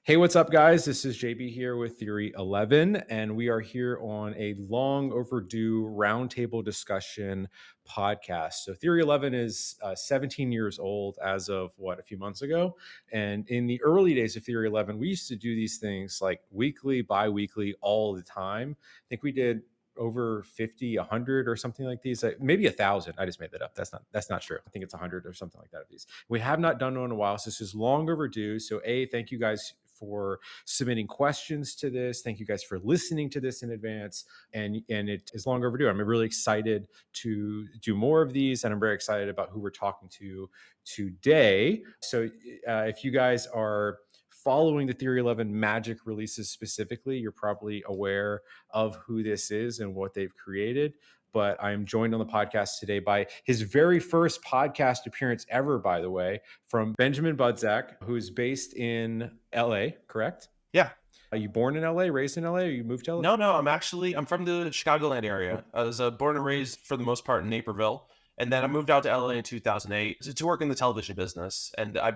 Hey, what's up, guys? This is JB here with theory11, and we are here on a long overdue roundtable discussion podcast. So, theory11 is 17 years old as of a few months ago. And in the early days of theory11, we used to do these things like weekly, bi weekly, all the time. I think we did over 50, 100 or something like these, maybe 1,000. I just made that up. That's not true. I think it's 100 or something like that of these. We have not done one in a while, so this is long overdue. So thank you guys for submitting questions to this. Thank you guys for listening to this in advance. And it is long overdue. I'm really excited to do more of these, and I'm very excited about who we're talking to today. So if you guys are following the theory11 magic releases specifically, you're probably aware of who this is and what they've created. But I am joined on the podcast today by his very first podcast appearance ever, by the way, from Benjamin Budzak, who's based in LA, correct? Yeah. Are you born in LA, raised in LA, or you moved to LA? No, I'm from the Chicagoland area. I was born and raised for the most part in Naperville. And then I moved out to LA in 2008 to work in the television business. And I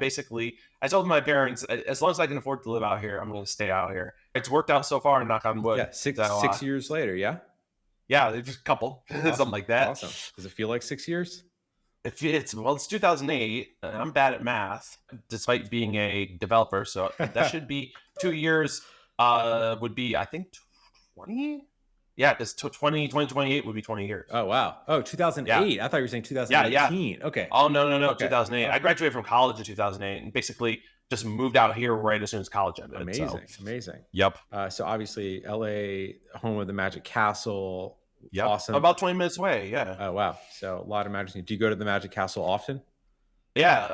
told my parents, as long as I can afford to live out here, I'm going to stay out here. It's worked out so far, knock on wood. Yeah, six years later, yeah? Yeah, there's a couple, Awesome. something like that. Awesome. Does it feel like 6 years? It's 2008. I'm bad at math, despite being a developer. So that should be 2 years. Would be, I think, 20. Yeah, because 2028 would be 20 years. Oh, wow. Oh, 2008. Yeah. I thought you were saying 2018. Yeah. Okay. Oh, no. Okay. 2008. I graduated from college in 2008 and basically just moved out here right as soon as college ended. Amazing. Yep. So obviously LA, home of the Magic Castle. Yep. Awesome. About 20 minutes away. Yeah. Oh, wow. So a lot of magic. Do you go to the Magic Castle often? Yeah.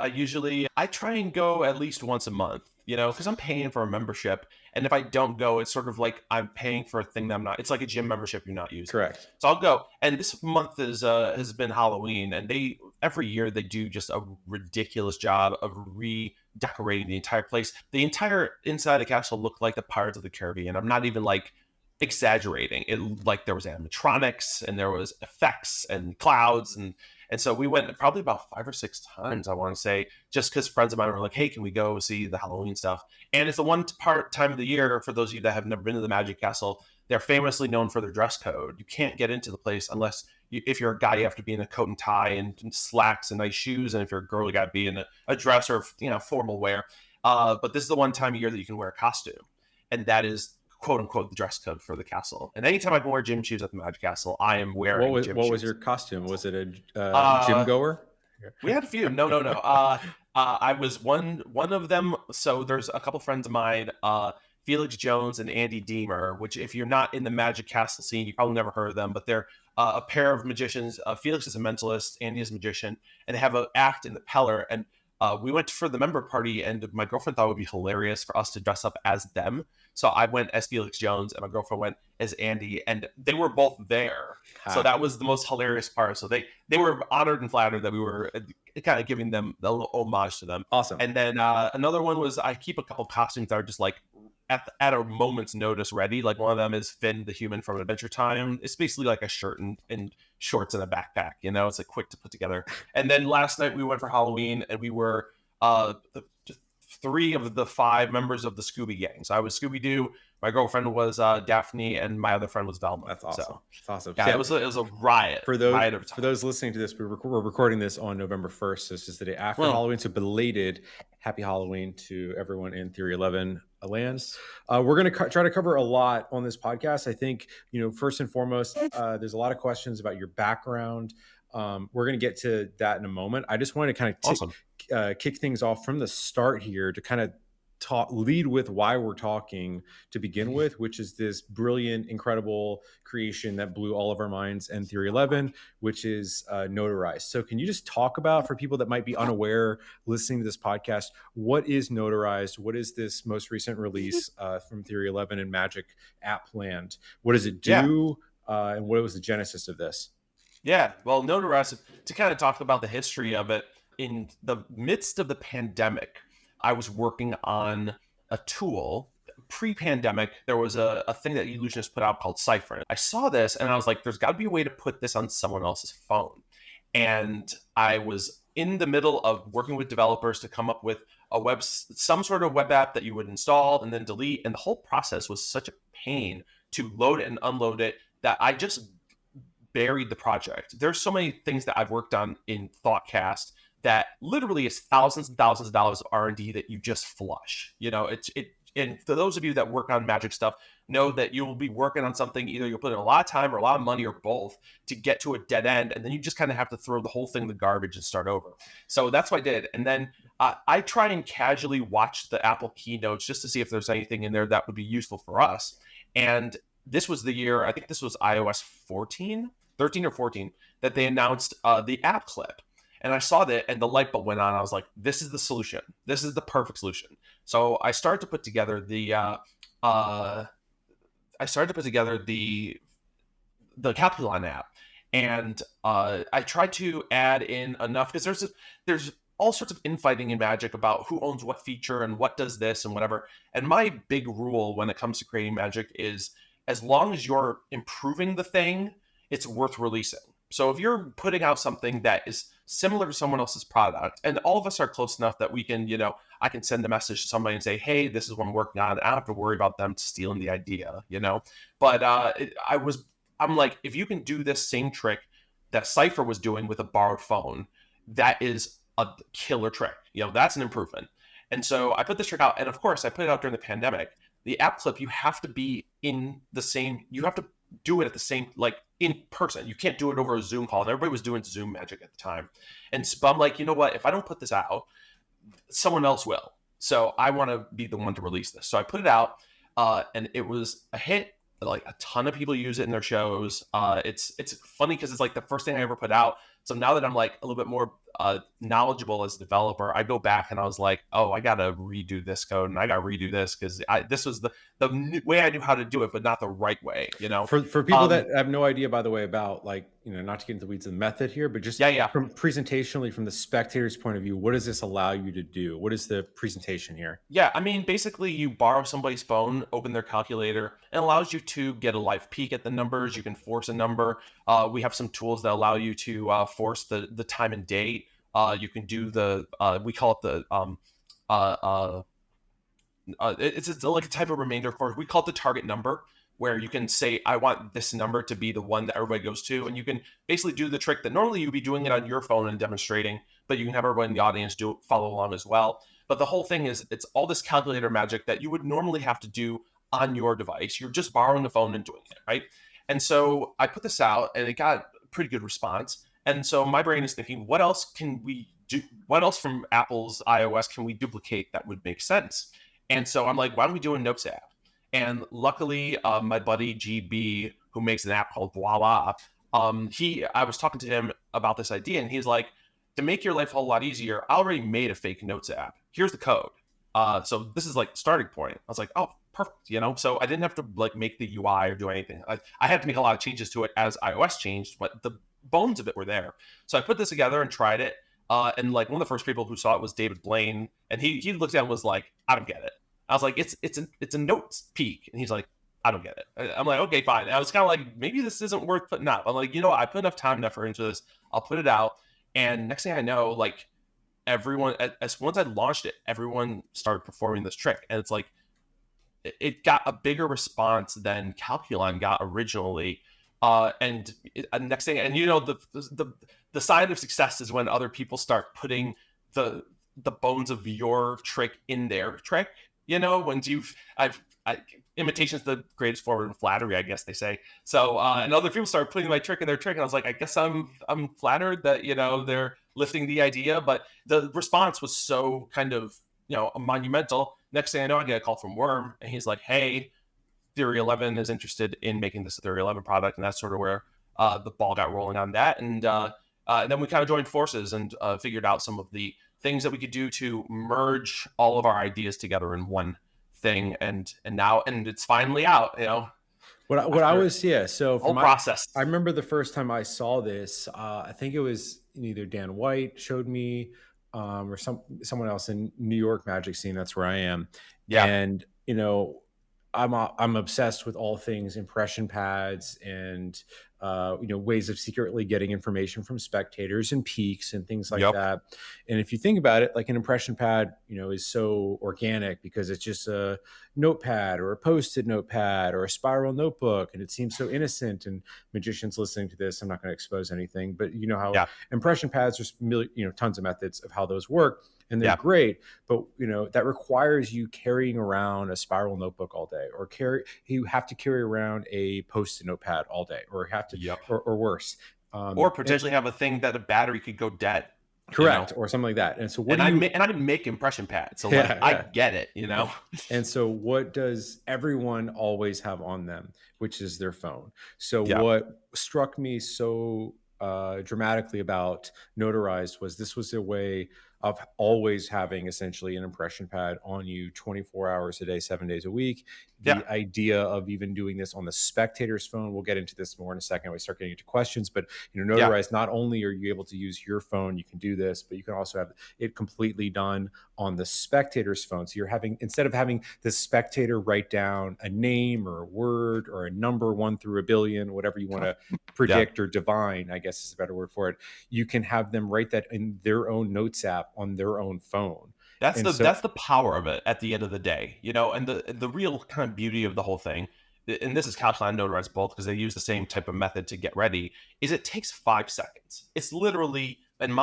I try and go at least once a month, because I'm paying for a membership. And if I don't go, it's sort of like I'm paying for a thing that I'm not. It's like a gym membership you're not using. Correct. So I'll go. And this month has been Halloween, and every year they do just a ridiculous job of redecorating the entire place. The entire inside of the castle looked like the Pirates of the Caribbean. I'm not even exaggerating. It like there was animatronics and there was effects and clouds and so we went probably about 5 or 6 times, I want to say, just because friends of mine were like, hey, can we go see the Halloween stuff? And it's the one time of the year, for those of you that have never been to the Magic Castle, they're famously known for their dress code. You can't get into the place unless, if you're a guy, you have to be in a coat and tie and slacks and nice shoes. And if you're a girl, you got to be in a dress or, formal wear. But this is the one time of year that you can wear a costume. And that is, quote unquote, the dress code for the castle. And anytime I can wear gym shoes at the Magic Castle, I am wearing gym shoes. What was your costume? Was it a gym goer? We had a few. No. I was one of them. So there's a couple friends of mine, Felix Jones and Andy Deemer, which if you're not in the Magic Castle scene, you probably never heard of them, but they're a pair of magicians. Felix is a mentalist, Andy is a magician, and they have an act in the Peller. And we went for the member party, and my girlfriend thought it would be hilarious for us to dress up as them. So I went as Felix Jones, and my girlfriend went as Andy, and they were both there. So that was the most hilarious part. So they were honored and flattered that we were kind of giving them a little homage to them. Awesome. And then another one was I keep a couple costumes that are just at a moment's notice ready. Like one of them is Finn the Human from Adventure Time. It's basically like a shirt and shorts and a backpack. It's quick to put together. And then last night we went for Halloween, and we were 3 of the 5 members of the Scooby gang. So I was Scooby-Doo, my girlfriend was Daphne, and my other friend was Velma. That's awesome. So, that's awesome. Yeah, it was a riot. For those listening to this, we're recording this on November 1st. So it's just the day after Halloween. So belated happy Halloween to everyone in theory11 lands. We're going to try to cover a lot on this podcast. I think, first and foremost, there's a lot of questions about your background. We're going to get to that in a moment. I just want to kind of kick things off from the start here to kind of lead with why we're talking to begin with, which is this brilliant, incredible creation that blew all of our minds and theory11, which is Notarized. So can you just talk about, for people that might be unaware listening to this podcast, what is Notarized? What is this most recent release from theory11 and Magic App Land? What does it do? And what was the genesis of this? Yeah, well, Notarized, to kind of talk about the history of it, in the midst of the pandemic, I was working on a tool. Pre-pandemic, there was a thing that Illusionists put out called Cypher. I saw this and I was like, there's got to be a way to put this on someone else's phone. And I was in the middle of working with developers to come up with some sort of web app that you would install and then delete. And the whole process was such a pain to load it and unload it that I just buried the project. There's so many things that I've worked on in ThoughtCast that literally is thousands and thousands of dollars of R&D that you just flush. And for those of you that work on magic stuff, know that you will be working on something, either you'll put in a lot of time or a lot of money or both to get to a dead end. And then you just kind of have to throw the whole thing in the garbage and start over. So that's what I did. And then I try and casually watch the Apple keynotes just to see if there's anything in there that would be useful for us. And this was the year, I think this was iOS 14, 13 or 14, that they announced the app clip. And I saw that and the light bulb went on. I was like, this is the solution. This is the perfect solution. So I started to put together the Calculon app. And I tried to add in enough, because there's all sorts of infighting in Magic about who owns what feature and what does this and whatever. And my big rule when it comes to creating Magic is, as long as you're improving the thing, it's worth releasing. So if you're putting out something that is similar to someone else's product, and all of us are close enough that we can, I can send a message to somebody and say, hey, this is what I'm working on. I don't have to worry about them stealing the idea, But I'm like, if you can do this same trick that Cypher was doing with a borrowed phone, that is a killer trick. That's an improvement. And so I put this trick out, and of course I put it out during the pandemic. The app clip, you have to be you have to do it at the same, like in person. You can't do it over a Zoom call. And everybody was doing Zoom Magic at the time. And so I'm like, you know what? If I don't put this out, someone else will. So I want to be the one to release this. So I put it out, and it was a hit. Like a ton of people use it in their shows. It's funny because it's like the first thing I ever put out. So now that I'm like a little bit more knowledgeable as a developer, I go back and I was like, oh, I got to redo this code and I got to redo this because this was the way I knew how to do it, but not the right way, For people that have no idea, by the way, about not to get into the weeds of the method here, but just yeah. from presentationally, from the spectator's point of view, what does this allow you to do? What is the presentation here? Yeah, I mean, basically, you borrow somebody's phone, open their calculator, and allows you to get a live peek at the numbers. You can force a number. We have some tools that allow you to force the time and date. You can do we call it it's like a type of remainder course. We call it the target number, where you can say, I want this number to be the one that everybody goes to. And you can basically do the trick that normally you'd be doing it on your phone and demonstrating, but you can have everybody in the audience follow along as well. But the whole thing is, it's all this calculator magic that you would normally have to do on your device. You're just borrowing the phone and doing it, right? And so I put this out and it got a pretty good response. And so my brain is thinking, what else can we do? What else from Apple's iOS can we duplicate that would make sense? And so I'm like, why don't we do a notes app? And luckily, my buddy GB, who makes an app called Voila, I was talking to him about this idea, and he's like, to make your life a whole lot easier, I already made a fake notes app. Here's the code. So this is like starting point. I was like, oh, perfect. So I didn't have to like make the UI or do anything. I had to make a lot of changes to it as iOS changed, but the bones of it were there. So I put this together and tried it. And like one of the first people who saw it was David Blaine, and he looked at it and was like, I don't get it. I was like, it's a notes peak, and he's like, I don't get it. I'm like, okay, fine. And I was kind of like, maybe this isn't worth putting out. I'm like, I put enough time and effort into this. I'll put it out. And next thing I know, like everyone, once I launched it, everyone started performing this trick, and it's like it got a bigger response than Calculon got originally. And next thing, and the sign of success is when other people start putting the bones of your trick in their trick. When imitation's the greatest form of flattery, I guess they say. So, and other people start putting my trick in their trick, and I was like, I guess I'm flattered that they're lifting the idea. But the response was so kind of monumental. Next thing I know, I get a call from Worm, and he's like, hey, theory11 is interested in making this a theory11 product, and that's sort of where the ball got rolling on that. And then we kind of joined forces and figured out some of the things that we could do to merge all of our ideas together in one thing. And now it's finally out. What I was so whole process. I remember the first time I saw this. I think it was either Dan White showed me, or someone else in New York magic scene. That's where I am. Yeah. And I'm obsessed with all things impression pads and ways of secretly getting information from spectators and peaks and things like Yep. that. And if you think about it, like an impression pad, is so organic because it's just a notepad or a post-it notepad or a spiral notebook, and it seems so innocent. And magicians listening to this, I'm not going to expose anything, but you know how Yeah. impression pads, there's tons of methods of how those work, and they're Yeah. great, but that requires you carrying around a spiral notebook all day, or you have to carry around a post-it notepad all day, or have to, Yep. or worse. Or And potentially have a thing that a battery could go dead, you know? correct, or something like that. And so what And do you I make impression pads, so, like, yeah, I yeah. get it, you know? And so, what does everyone always have on them, which is their phone? So, Yeah. what struck me so dramatically about Notarized was this was a way of always having essentially an impression pad on you 24 hours a day, 7 days a week. Yeah. The idea of even doing this on the spectator's phone, we'll get into this more in a second when we start getting into questions, but Yeah. Notarized, not only are you able to use your phone, you can do this, but you can also have it completely done on the spectator's phone. So you're having, instead of having the spectator write down a name or a word or a number 1 through 1 billion, whatever you want to Yeah. predict or divine, I guess is a better word for it, you can have them write that in their own notes app on their own phone. And so, That's the power of it at the end of the day, you know, and the real kind of beauty of the whole thing, and this is Couchline and Notarized both because they use the same type of method to get ready, is it takes 5 seconds. It's literally, and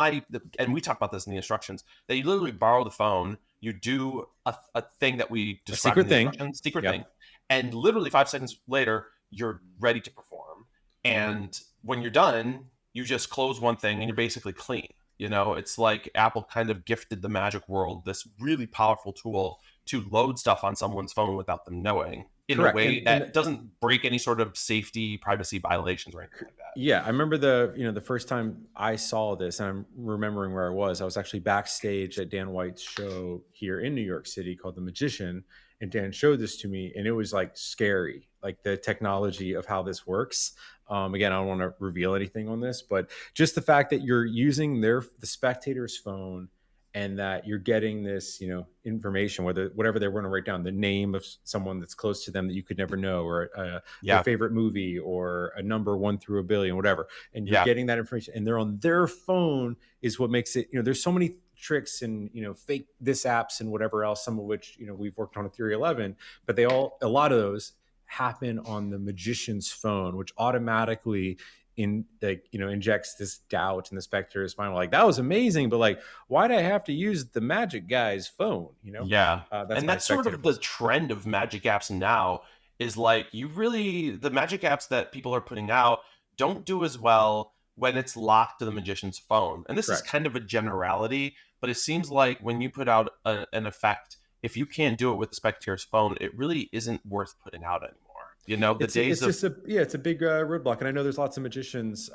we talk about this in the instructions, that you literally borrow the phone, you do a thing that we a described in secret the thing. instructions, secret thing, Yep. and literally 5 seconds later, you're ready to perform. And when you're done, you just close one thing and you're basically clean. You know, it's like Apple kind of gifted the magic world this really powerful tool to load stuff on someone's phone without them knowing, in a Correct. way And that doesn't break any sort of safety, privacy violations or anything like that. yeah, I remember the first time I saw this, and I'm remembering where I was. I was actually backstage at Dan White's show here in New York City called The Magician, and Dan showed this to me, and it was like scary, like the technology of how this works. Again, I don't want to reveal anything on this, but just the fact that you're using the spectator's phone, and that you're getting this, information, whatever they want to write down, the name of someone that's close to them that you could never know, or their Yeah. favorite movie, or a number 1 through 1 billion, whatever. And you're Yeah. getting that information, and they're on their phone, is what makes it, there's so many tricks and, fake this apps and whatever else, some of which, we've worked on at theory11, but a lot of those happen on the magician's phone, which automatically injects this doubt in the spectator's mind. Like, that was amazing, but like, why do I have to use the magic guy's phone? Yeah. That's And my that's sort spectator of the phone. trend of magic apps now, is like, the magic apps that people are putting out don't do as well when it's locked to the magician's phone. And this is Correct. kind of a generality, but it seems like when you put out an effect, if you can't do it with the spectator's phone, it really isn't worth putting out anymore. You know, the It's days of, just it's a big roadblock, and I know there's lots of magicians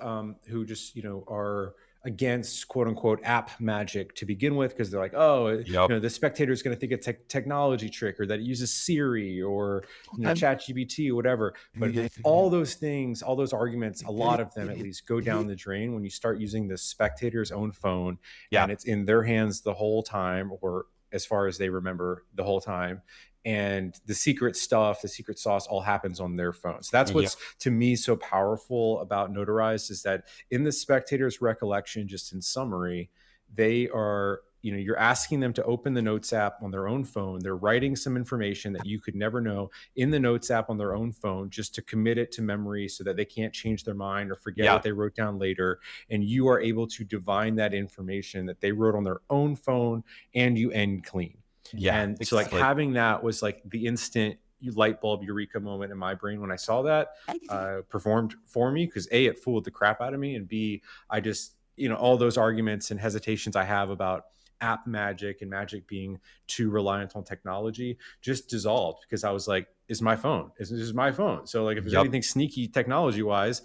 who just are against quote unquote app magic to begin with, because they're like, oh, yep. the spectator is going to think it's a technology trick, or that it uses Siri, or Chat GPT, or whatever. But all those things, all those arguments, a lot of them at least go down the drain when you start using the spectator's own phone, Yeah. and it's in their hands the whole time, or as far as they remember the whole time, and the secret stuff, the secret sauce, all happens on their phone. So that's Yeah. what's, to me, so powerful about Notarized, is that in the spectator's recollection, just in summary, they are, you're asking them to open the Notes app on their own phone. They're writing some information that you could never know in the Notes app on their own phone, just to commit it to memory so that they can't change their mind or forget what Yeah. they wrote down later. And you are able to divine that information that they wrote on their own phone, and you end clean. Yeah. And so, like, Exactly. having that was like the instant light bulb eureka moment in my brain when I saw that performed for me, because A, it fooled the crap out of me, and B, I just, all those arguments and hesitations I have about app magic and magic being too reliant on technology just dissolved, because I was like, it's my phone. This is my phone. So, like, if there's Yep. anything sneaky technology wise,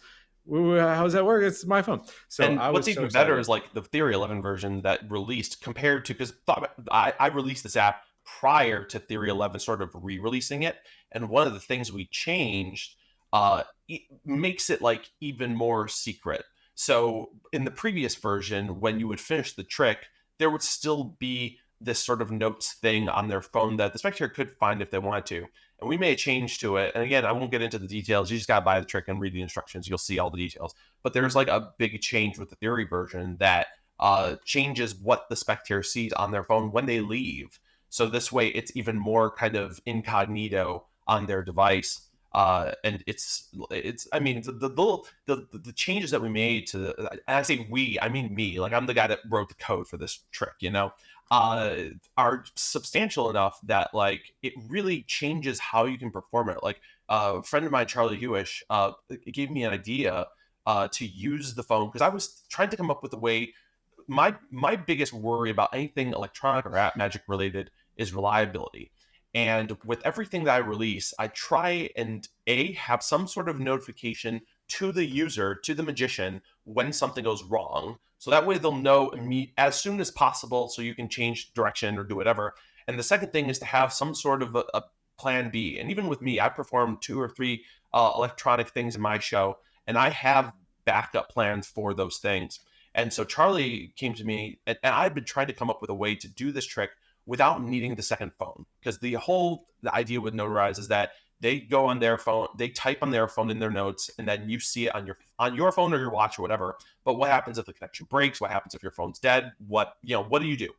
how does that work? It's my phone. So And I what's was so even better excited. is like the theory11 version that released, compared to, because I released this app prior to theory11 sort of re-releasing it, and one of the things we changed makes it like even more secret. So in the previous version, when you would finish the trick, there would still be this sort of notes thing on their phone that the spectator could find if they wanted to. And we made a change to it. And again, I won't get into the details. You just got to buy the trick and read the instructions. You'll see all the details. But there's like a big change with the theory version that changes what the spectator sees on their phone when they leave. So this way, it's even more kind of incognito on their device. And it's I mean the changes that we made to and I say we, I mean me, like I'm the guy that wrote the code for this trick, are substantial enough that like it really changes how you can perform it. Like a friend of mine, Charlie Hewish, gave me an idea to use the phone because I was trying to come up with a way. My biggest worry about anything electronic or app magic related is reliability. And with everything that I release, I try and have some sort of notification to the user, to the magician, when something goes wrong. So that way they'll know as soon as possible so you can change direction or do whatever. And the second thing is to have some sort of a plan B. And even with me, I perform 2 or 3 electronic things in my show, and I have backup plans for those things. And so Charlie came to me, and I've been trying to come up with a way to do this trick without needing the second phone. Because the idea with Notarized is that they go on their phone, they type on their phone in their notes, and then you see it on your phone or your watch or whatever. But what happens if the connection breaks? What happens if your phone's dead? What do you do?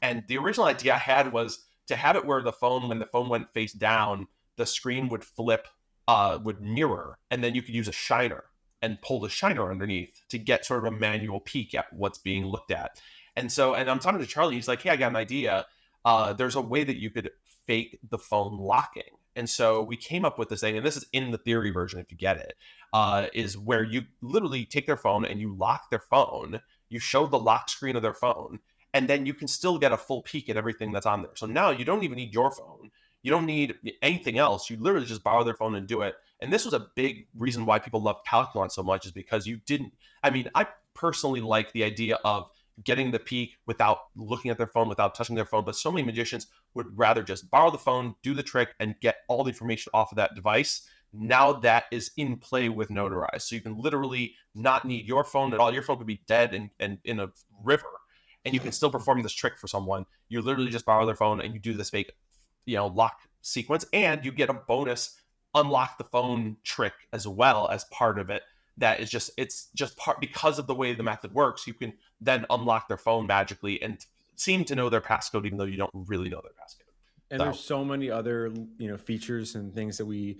And the original idea I had was to have it where when the phone went face down, the screen would flip, would mirror, and then you could use a shiner and pull the shiner underneath to get sort of a manual peek at what's being looked at. And I'm talking to Charlie. He's like, "Hey, I got an idea. There's a way that you could fake the phone locking." And so we came up with this thing, and this is in the theory version if you get it, is where you literally take their phone and you lock their phone, you show the lock screen of their phone, and then you can still get a full peek at everything that's on there. So now you don't even need your phone. You don't need anything else. You literally just borrow their phone and do it. And this was a big reason why people love Calculon so much, is because I personally like the idea of getting the peek without looking at their phone, without touching their phone. But so many magicians would rather just borrow the phone, do the trick, and get all the information off of that device. Now that is in play with Notarized. So you can literally not need your phone at all. Your phone could be dead and in a river, and you can still perform this trick for someone. You literally just borrow their phone and you do this fake, lock sequence, and you get a bonus unlock the phone trick as well as part of it. That is it's just part, because of the way the method works, you can then unlock their phone magically and seem to know their passcode even though you don't really know their passcode. And there's so many other, features and things that we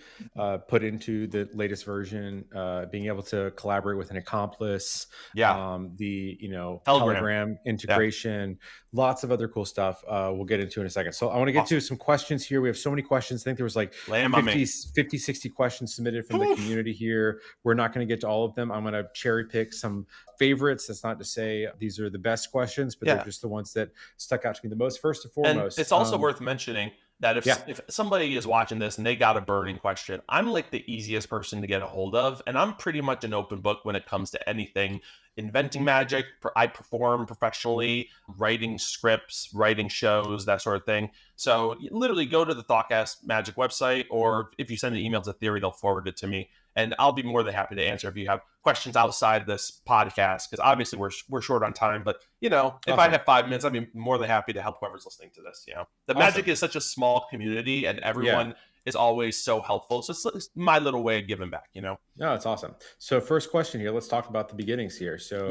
put into the latest version. Being able to collaborate with an accomplice, the Telegram integration, lots of other cool stuff. We'll get into in a second. So I want to get to some questions here. We have so many questions. I think there was like 50, 60 questions submitted from the community here. We're not going to get to all of them. I'm going to cherry pick some favorites. That's not to say these are the best questions, but they're just the ones that stuck out to me the most. First and foremost, and it's also worth mentioning that if somebody is watching this and they got a burning question, I'm like the easiest person to get a hold of, and I'm pretty much an open book when it comes to anything inventing magic. I perform professionally, writing scripts, writing shows, that sort of thing. So literally go to the Thoughtcast Magic website, or if you send an email to Theory, they'll forward it to me. And I'll be more than happy to answer if you have questions outside this podcast, because obviously we're short on time. But, if I have 5 minutes, I'd be more than happy to help whoever's listening to this. The magic is such a small community, and everyone is always so helpful. So it's my little way of giving back, No, it's awesome. So first question here, let's talk about the beginnings here. So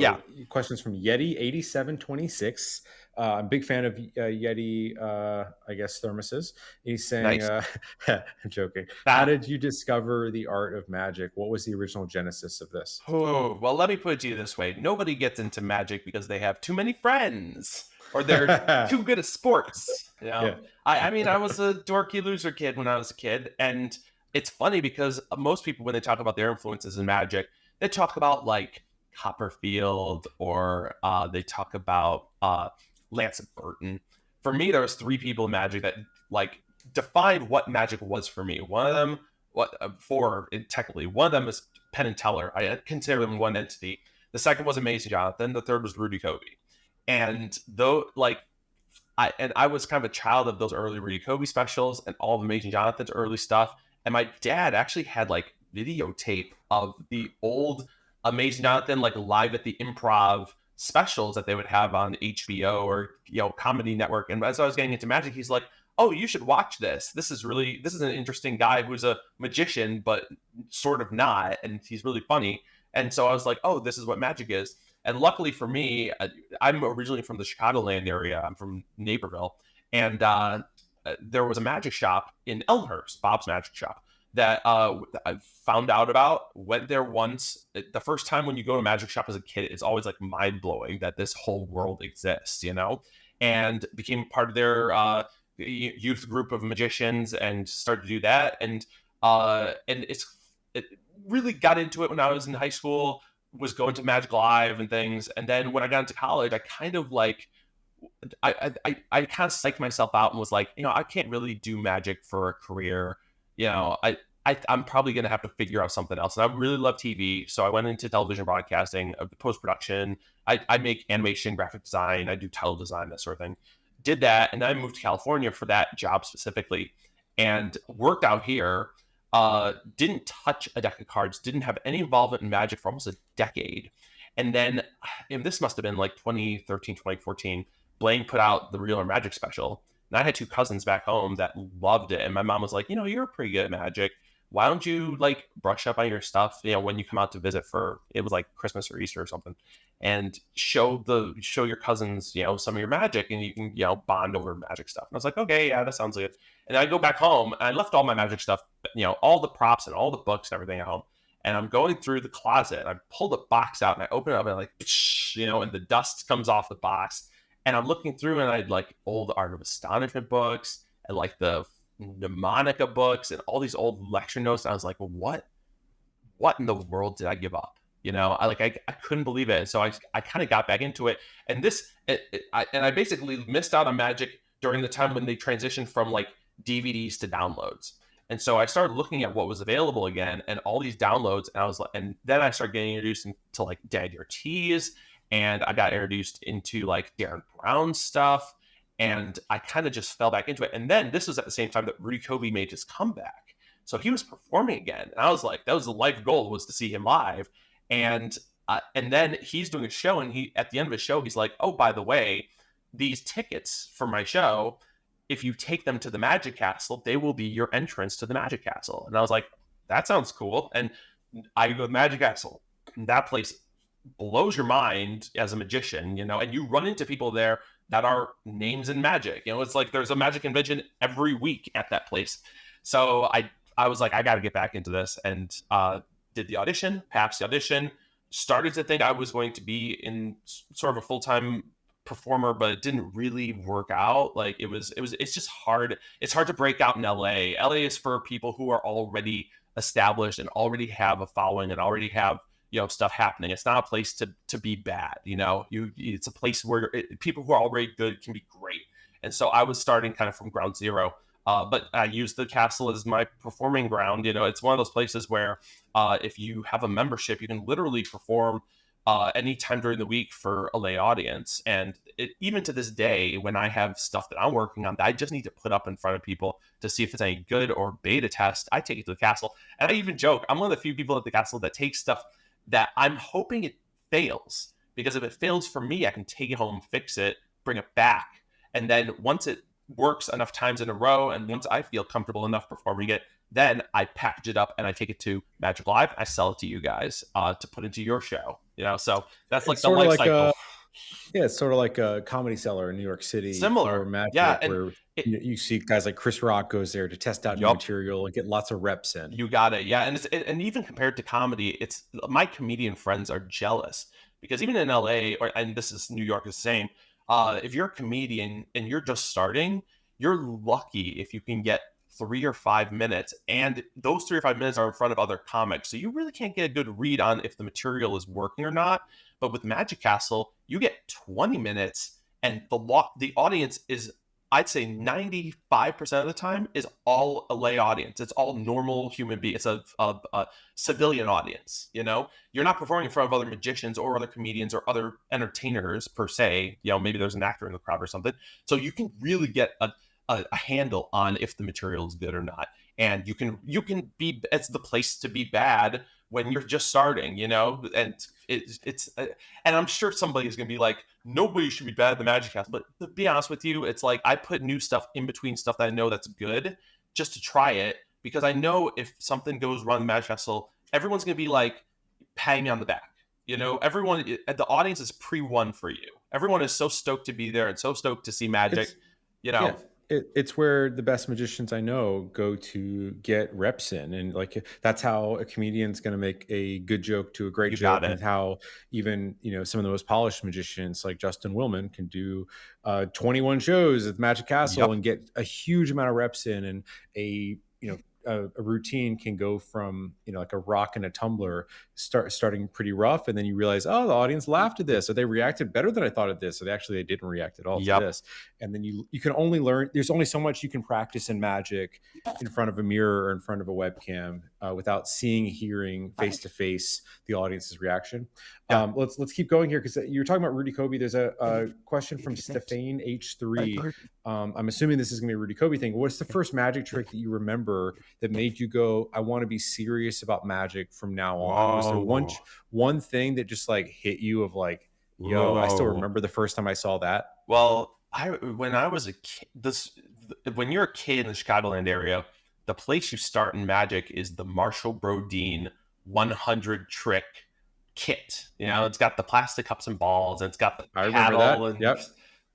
questions from Yeti8726. I'm a big fan of Yeti, thermoses. He's saying, nice. I'm joking. How did you discover the art of magic? What was the original genesis of this? Oh, well, let me put it to you this way. Nobody gets into magic because they have too many friends or they're too good at sports. I was a dorky loser kid when I was a kid. And it's funny because most people, when they talk about their influences in magic, they talk about like Copperfield, or they talk about Lance Burton. For me, there was 3 people in magic that like defined what magic was for me. One of them, technically, one of them is Penn and Teller. I consider them one entity. The second was Amazing Jonathan. The third was Rudy Kobe. And I was kind of a child of those early Rudy Kobe specials and all of Amazing Jonathan's early stuff. And my dad actually had like videotape of the old Amazing Jonathan, like live at the Improv specials that they would have on HBO or Comedy Network. And as I was getting into magic, he's like, "Oh, you should watch this. This is an interesting guy who's a magician, but sort of not, and he's really funny." And so I was like, "Oh, this is what magic is." And luckily for me, I'm originally from the Chicagoland area. I'm from Naperville, and there was a magic shop in Elmhurst, Bob's Magic Shop, that I found out about. Went there once. The first time when you go to a magic shop as a kid, it's always like mind blowing that this whole world exists, and became part of their youth group of magicians and started to do that. And it really got into it when I was in high school, was going to Magic Live and things. And then when I got into college, I kind of like, I kind of psyched myself out and was like, I can't really do magic for a career. I'm probably going to have to figure out something else. And I really love TV. So I went into television broadcasting, post production. I make animation, graphic design. I do title design, that sort of thing. Did that. And then I moved to California for that job specifically and worked out here. Didn't touch a deck of cards, didn't have any involvement in magic for almost a decade. And then, and this must have been like 2013, 2014, Blaine put out the Real or Magic special. And I had two cousins back home that loved it. And my mom was like, you're pretty good at magic. Why don't you like brush up on your stuff, when you come out to visit for, it was like Christmas or Easter or something, and show your cousins, some of your magic, and you can, bond over magic stuff. And I was like, okay, yeah, that sounds good. And I go back home and I left all my magic stuff, all the props and all the books and everything at home. And I'm going through the closet and I pull the box out and I open it up and like, and the dust comes off the box. And I'm looking through and I had like old Art of Astonishment books and like the mnemonica books and all these old lecture notes. And I was like, well, what in the world did I give up? I couldn't believe it. And so I kind of got back into it. And I basically missed out on magic during the time when they transitioned from like DVDs to downloads. And so I started looking at what was available again and all these downloads. And I was like, and then I started getting introduced into like Daniel Ortiz, and I got introduced into like Darren Brown stuff. And I kind of just fell back into it. And then this was at the same time that Rudy Kobe made his comeback. So he was performing again. And I was like, that was the life goal, was to see him live. And then he's doing a show, and at the end of his show, he's like, oh, by the way, these tickets for my show, if you take them to the Magic Castle, they will be your entrance to the Magic Castle. And I was like, that sounds cool. And I go to the Magic Castle. That place blows your mind as a magician, and you run into people there that are names in magic. It's like there's a magic convention every week at that place. So I was like, I got to get back into this, and did the audition, passed the audition, started to think I was going to be in sort of a full-time performer, but it didn't really work out. Like it's just hard. It's hard to break out in LA. LA is for people who are already established and already have a following and already have stuff happening. It's not a place to be bad. It's a place where people who are already good can be great. And so I was starting kind of from ground zero. But I use the castle as my performing ground. It's one of those places where if you have a membership, you can literally perform anytime during the week for a lay audience. And even to this day, when I have stuff that I'm working on that I just need to put up in front of people to see if it's any good or beta test, I take it to the castle. And I even joke, I'm one of the few people at the castle that takes stuff that I'm hoping it fails. Because if it fails for me, I can take it home, fix it, bring it back. And then once it works enough times in a row, and once I feel comfortable enough performing it, then I package it up and I take it to Magic Live. I sell it to you guys to put into your show. So that's like It's the sort of life like cycle. it's sort of like a Comedy Cellar in New York City Similar, for magic, yeah. And where you see guys like Chris Rock goes there to test out new yup, material and get lots of reps in. you got it. Yeah, and even compared to comedy, it's my comedian friends are jealous because even in LA, and this is New York is the same. If you're a comedian and you're just starting, you're lucky if you can get 3 or 5 minutes, and those 3 or 5 minutes are in front of other comics. So you really can't get a good read on if the material is working or not. But with Magic Castle, you get 20 minutes, and the audience is, I'd say 95% of the time, is all a lay audience. It's all normal human beings. It's a civilian audience. You're not performing in front of other magicians or other comedians or other entertainers per se. Maybe there's an actor in the crowd or something. So you can really get a handle on if the material is good or not. And you can be, it's the place to be bad, when you're just starting, and and I'm sure somebody is going to be like, nobody should be bad at the Magic House. But to be honest with you, it's like I put new stuff in between stuff that I know that's good just to try it, because I know if something goes wrong in the Magic Castle, everyone's going to be like patting me on the back. Everyone, the audience is pre-won for you. Everyone is so stoked to be there and so stoked to see magic. It's You Yeah, know, it's where the best magicians I know go to get reps in, and like that's how a comedian's going to make a good joke to a great you got joke, it. and how even some of the most polished magicians like Justin Willman can do 21 shows at the Magic Castle Yep. and get a huge amount of reps in, and a routine can go from like a rock and a tumbler starting pretty rough, and then you realize, oh, the audience laughed at this, or they reacted better than I thought at this, or they didn't react at all to Yep. this. And then you can only learn, there's only so much you can practice in magic in front of a mirror or in front of a webcam without seeing, hearing face to face the audience's reaction. Yeah. Let's keep going here, because you're talking about Rudy Kobe. There's a question from Stefane H3. I'm assuming this is gonna be a Rudy Kobe thing. What's the first magic trick that you remember that made you go, I want to be serious about magic from now on? Was there Whoa. one thing that just like hit you of like, yo, I still Whoa. remember the first time I saw that? Well, when I was a kid, when you're a kid in the Chicagoland area, the place you start in magic is the Marshall Brodeen 100 trick kit. It's got the plastic cups and balls, and it's got the I remember paddle that. and Yep.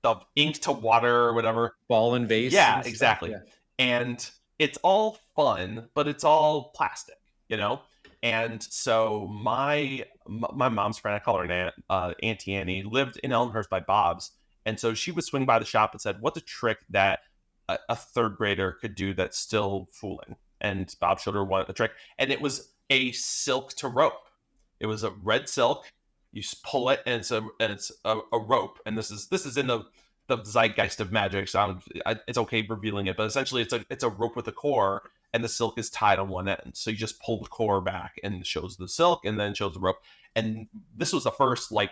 the ink to water or whatever. Ball and vase Yeah, and stuff. exactly. Yeah. And it's all fun, but it's all plastic, you know? And so my mom's friend, I call her an aunt, Auntie Annie, lived in Elmhurst by Bob's. And so she would swing by the shop and said, what's a trick that a third grader could do that's still fooling? And Bob showed her a trick, and it was a silk to rope. It was a red silk. You pull it, and it's a rope. And this is in the zeitgeist of magic, so it's okay revealing it, but essentially it's a rope with a core, and the silk is tied on one end. So you just pull the core back, and it shows the silk, and then shows the rope. And this was the first like,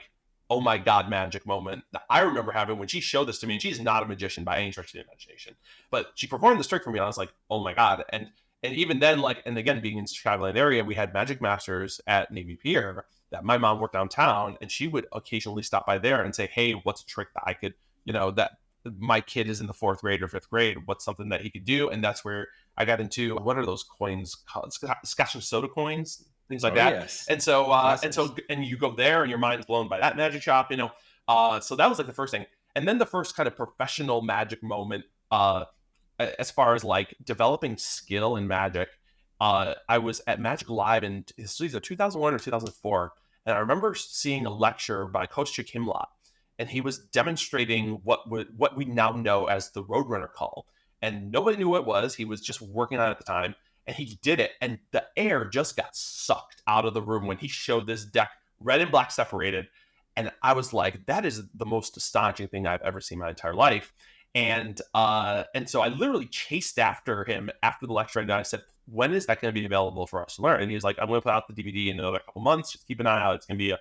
oh my god, magic moment that I remember having when she showed this to me. And she's not a magician by any stretch of the imagination, but she performed this trick for me, and I was like, oh my god. And even then, like, and again, being in the Chicagoland area, we had magic masters at Navy Pier that my mom worked downtown, and she would occasionally stop by there and say, hey, what's a trick that I could, that my kid is in the fourth grade or fifth grade, what's something that he could do? And that's where I got into, what are those coins called? Scotch and soda coins, things like Oh that. yes. And so, Classics. and you go there and your mind's blown by that magic shop, so that was like the first thing. And then the first kind of professional magic moment, as far as like developing skill in magic, I was at Magic Live in either 2001 or 2004. And I remember seeing a lecture by Coach Chick Himlot, and he was demonstrating what we now know as the Roadrunner call. And nobody knew what it was. He was just working on it at the time, and he did it. And the air just got sucked out of the room when he showed this deck, red and black separated. And I was like, that is the most astonishing thing I've ever seen in my entire life. And so I literally chased after him after the lecture, and I said, when is that going to be available for us to learn? And he was like, I'm going to put out the DVD in another couple months. Just keep an eye out. It's going to be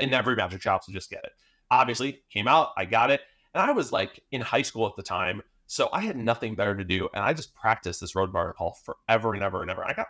in every magic shop, so just get it. Obviously, came out, I got it. And I was like in high school at the time, so I had nothing better to do. And I just practiced this Roadrunner call forever and ever and ever. I got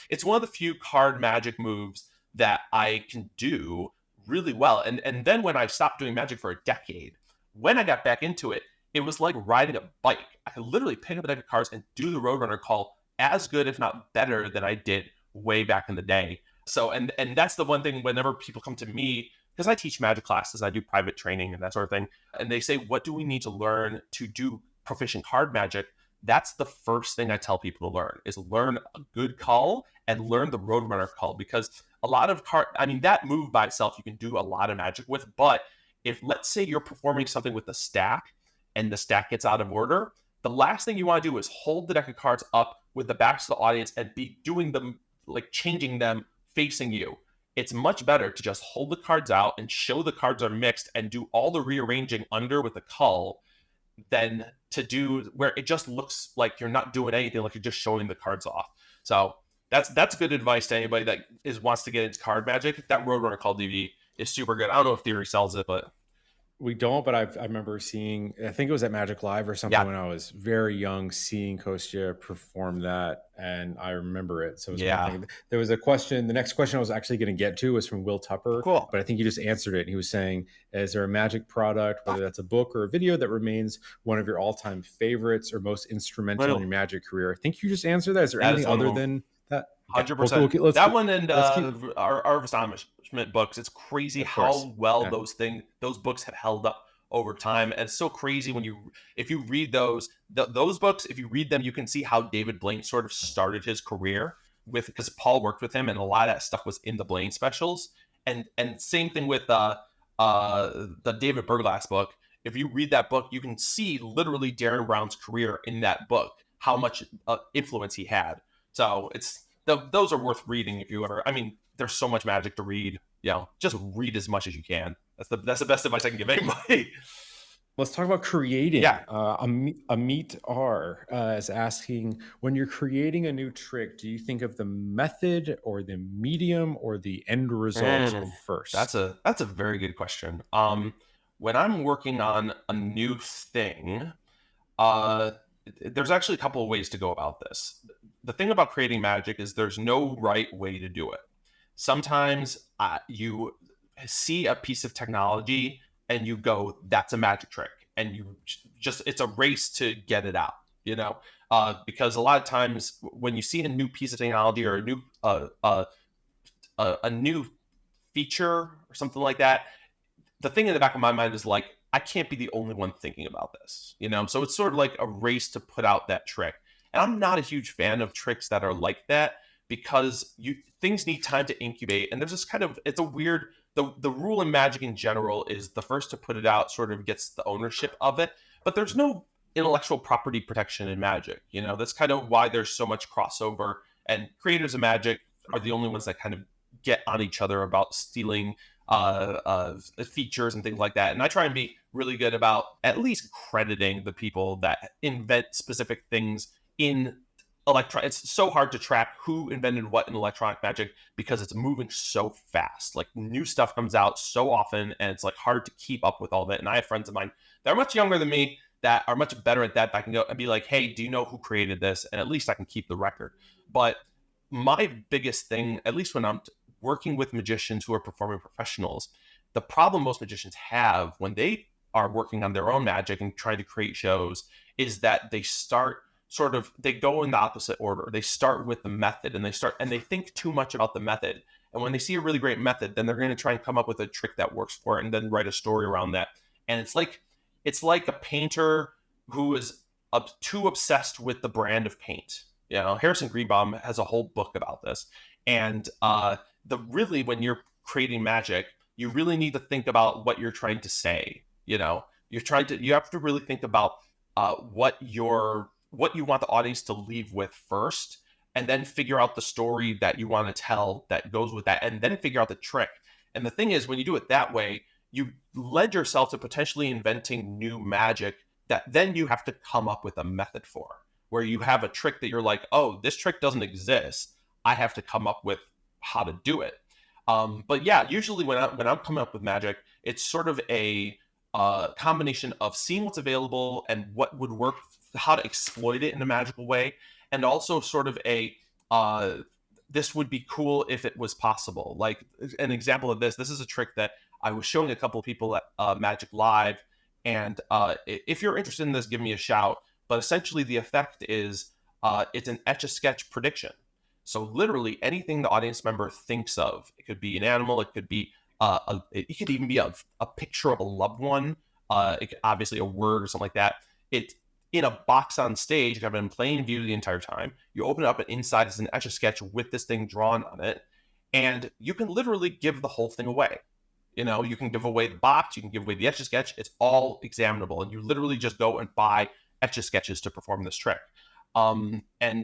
it's one of the few card magic moves that I can do really well. And then when I stopped doing magic for a decade, when I got back into it, it was like riding a bike. I could literally pick up a deck of cards and do the Roadrunner call as good, if not better, than I did way back in the day. So, and that's the one thing whenever people come to me, because I teach magic classes, I do private training and that sort of thing, and they say, what do we need to learn to do proficient card magic? That's the first thing I tell people to learn, is learn a good call and learn the Roadrunner call, because a lot of that move by itself, you can do a lot of magic with, but if, let's say, you're performing something with a stack and the stack gets out of order, the last thing you want to do is hold the deck of cards up with the backs of the audience and be doing them, like changing them facing you. It's much better to just hold the cards out and show the cards are mixed and do all the rearranging under with the cull than to do where it just looks like you're not doing anything, like you're just showing the cards off. So that's good advice to anybody that wants to get into card magic. That Roadrunner call DVD is super good. I don't know if Theory sells it, but We don't, but I remember seeing, I think it was at Magic Live or something Yeah, when I was very young, seeing Kostya perform that, and I remember it. So it was one yeah, thing. There was a question. The next question I was actually going to get to was from Will Tupper, cool. but I think you just answered it. He was saying, "Is there a magic product, whether that's a book or a video, that remains one of your all-time favorites or most instrumental in Well, your magic career?" I think you just answered that. Is there that anything is one of other them. than that? Okay, well, 100%. let's That keep, one and let's keep, our Astonishment books. It's crazy of course. how well Yeah. those books have held up over time, and it's so crazy when if you read those books. If you read them, you can see how David Blaine sort of started his career with, because Paul worked with him, and a lot of that stuff was in the Blaine specials. And same thing with the David Berglass book. If you read that book, you can see literally Darren Brown's career in that book, how much influence he had. So those are worth reading if you ever. I mean, there's so much magic to read. Just read as much as you can. That's the best advice I can give anybody. Let's talk about creating. Yeah. Amit R is asking, when you're creating a new trick, do you think of the method or the medium or the end result Mm, that's first? a very good question. When I'm working on a new thing, uh, there's actually a couple of ways to go about this. The thing about creating magic is there's no right way to do it. Sometimes you see a piece of technology and you go, "That's a magic trick," and you just it's a race to get it out. Because a lot of times when you see a new piece of technology or a new feature or something like that, the thing in the back of my mind is like, I can't be the only one thinking about this. So it's sort of like a race to put out that trick. And I'm not a huge fan of tricks that are like that, because things need time to incubate. And there's this kind of, it's a weird, the rule in magic in general is the first to put it out sort of gets the ownership of it. But there's no intellectual property protection in magic. That's kind of why there's so much crossover, and creators of magic are the only ones that kind of get on each other about stealing features and things like that. And I try and be really good about at least crediting the people that invent specific things in electron. It's so hard to track who invented what in electronic magic because it's moving so fast. Like, new stuff comes out so often, and it's like hard to keep up with all of it. And I have friends of mine that are much younger than me that are much better at that. I can go and be like, "Hey, do you know who created this?" And at least I can keep the record. But my biggest thing, at least when I'm working with magicians who are performing professionals, the problem most magicians have when they are working on their own magic and trying to create shows is that they go in the opposite order. They start with the method, and they think too much about the method. And when they see a really great method, then they're going to try and come up with a trick that works for it and then write a story around that. And it's like a painter who is too obsessed with the brand of paint. Harrison Greenbaum has a whole book about this. And when you're creating magic, you really need to think about what you're trying to say. You have to really think about what you want the audience to leave with first, and then figure out the story that you want to tell that goes with that, and then figure out the trick. And the thing is, when you do it that way, you led yourself to potentially inventing new magic that then you have to come up with a method for, where you have a trick that you're like, "Oh, this trick doesn't exist. I have to come up with how to do it." But yeah, usually when I'm coming up with magic, it's sort of a combination of seeing what's available and what would work, how to exploit it in a magical way, and also sort of uh, this would be cool if it was possible. Like, an example of this is a trick that I was showing a couple of people at Magic Live, and if you're interested in this, give me a shout. But essentially, the effect is it's an Etch-a-Sketch prediction. So literally anything the audience member thinks of, it could be an animal, it could be it could even be a picture of a loved one, obviously a word or something like that. It in a box on stage, I've been in plain view the entire time. You open it up, and inside is an Etch-a-Sketch with this thing drawn on it, and you can literally give the whole thing away. You can give away the box, you can give away the Etch-a-Sketch. It's all examinable, and you literally just go and buy Etch-a-Sketches to perform this trick. And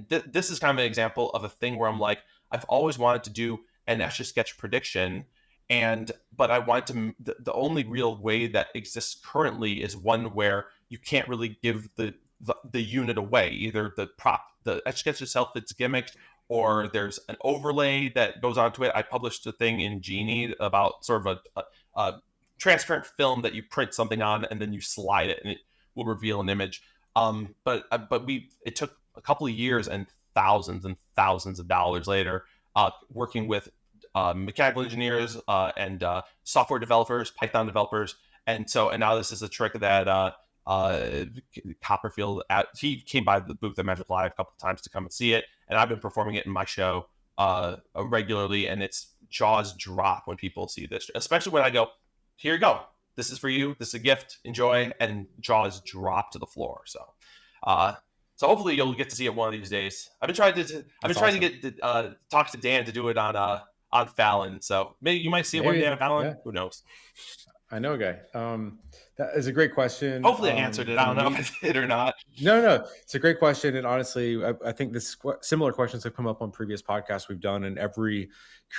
this is kind of an example of a thing where I'm like, I've always wanted to do an Etch-a-Sketch prediction, but I want to. The only real way that exists currently is one where you can't really give the unit away. Either the Etch-a-Sketch itself, it's gimmicked, or there's an overlay that goes onto it. I published a thing in Genie about sort of a transparent film that you print something on and then you slide it and it will reveal an image. But it took a couple of years and thousands of dollars later, working with mechanical engineers and software developers, Python developers, and now this is a trick that Copperfield he came by the booth at Magic Live a couple of times to come and see it, and I've been performing it in my show regularly, and it's jaws drop when people see this, especially when I go, "Here you go, this is for you, this is a gift, enjoy," and jaws drop to the floor. Uh, so hopefully you'll get to see it one of these days. I've been trying to That's awesome. get talk to Dan to do it on Fallon, so maybe you might see it one day Maybe, on Fallon. yeah. Who knows? I know a guy. That is a great question. Hopefully I answered it. I don't know Me, if I did or not. no, it's a great question, and honestly, I think similar questions have come up on previous podcasts we've done, and every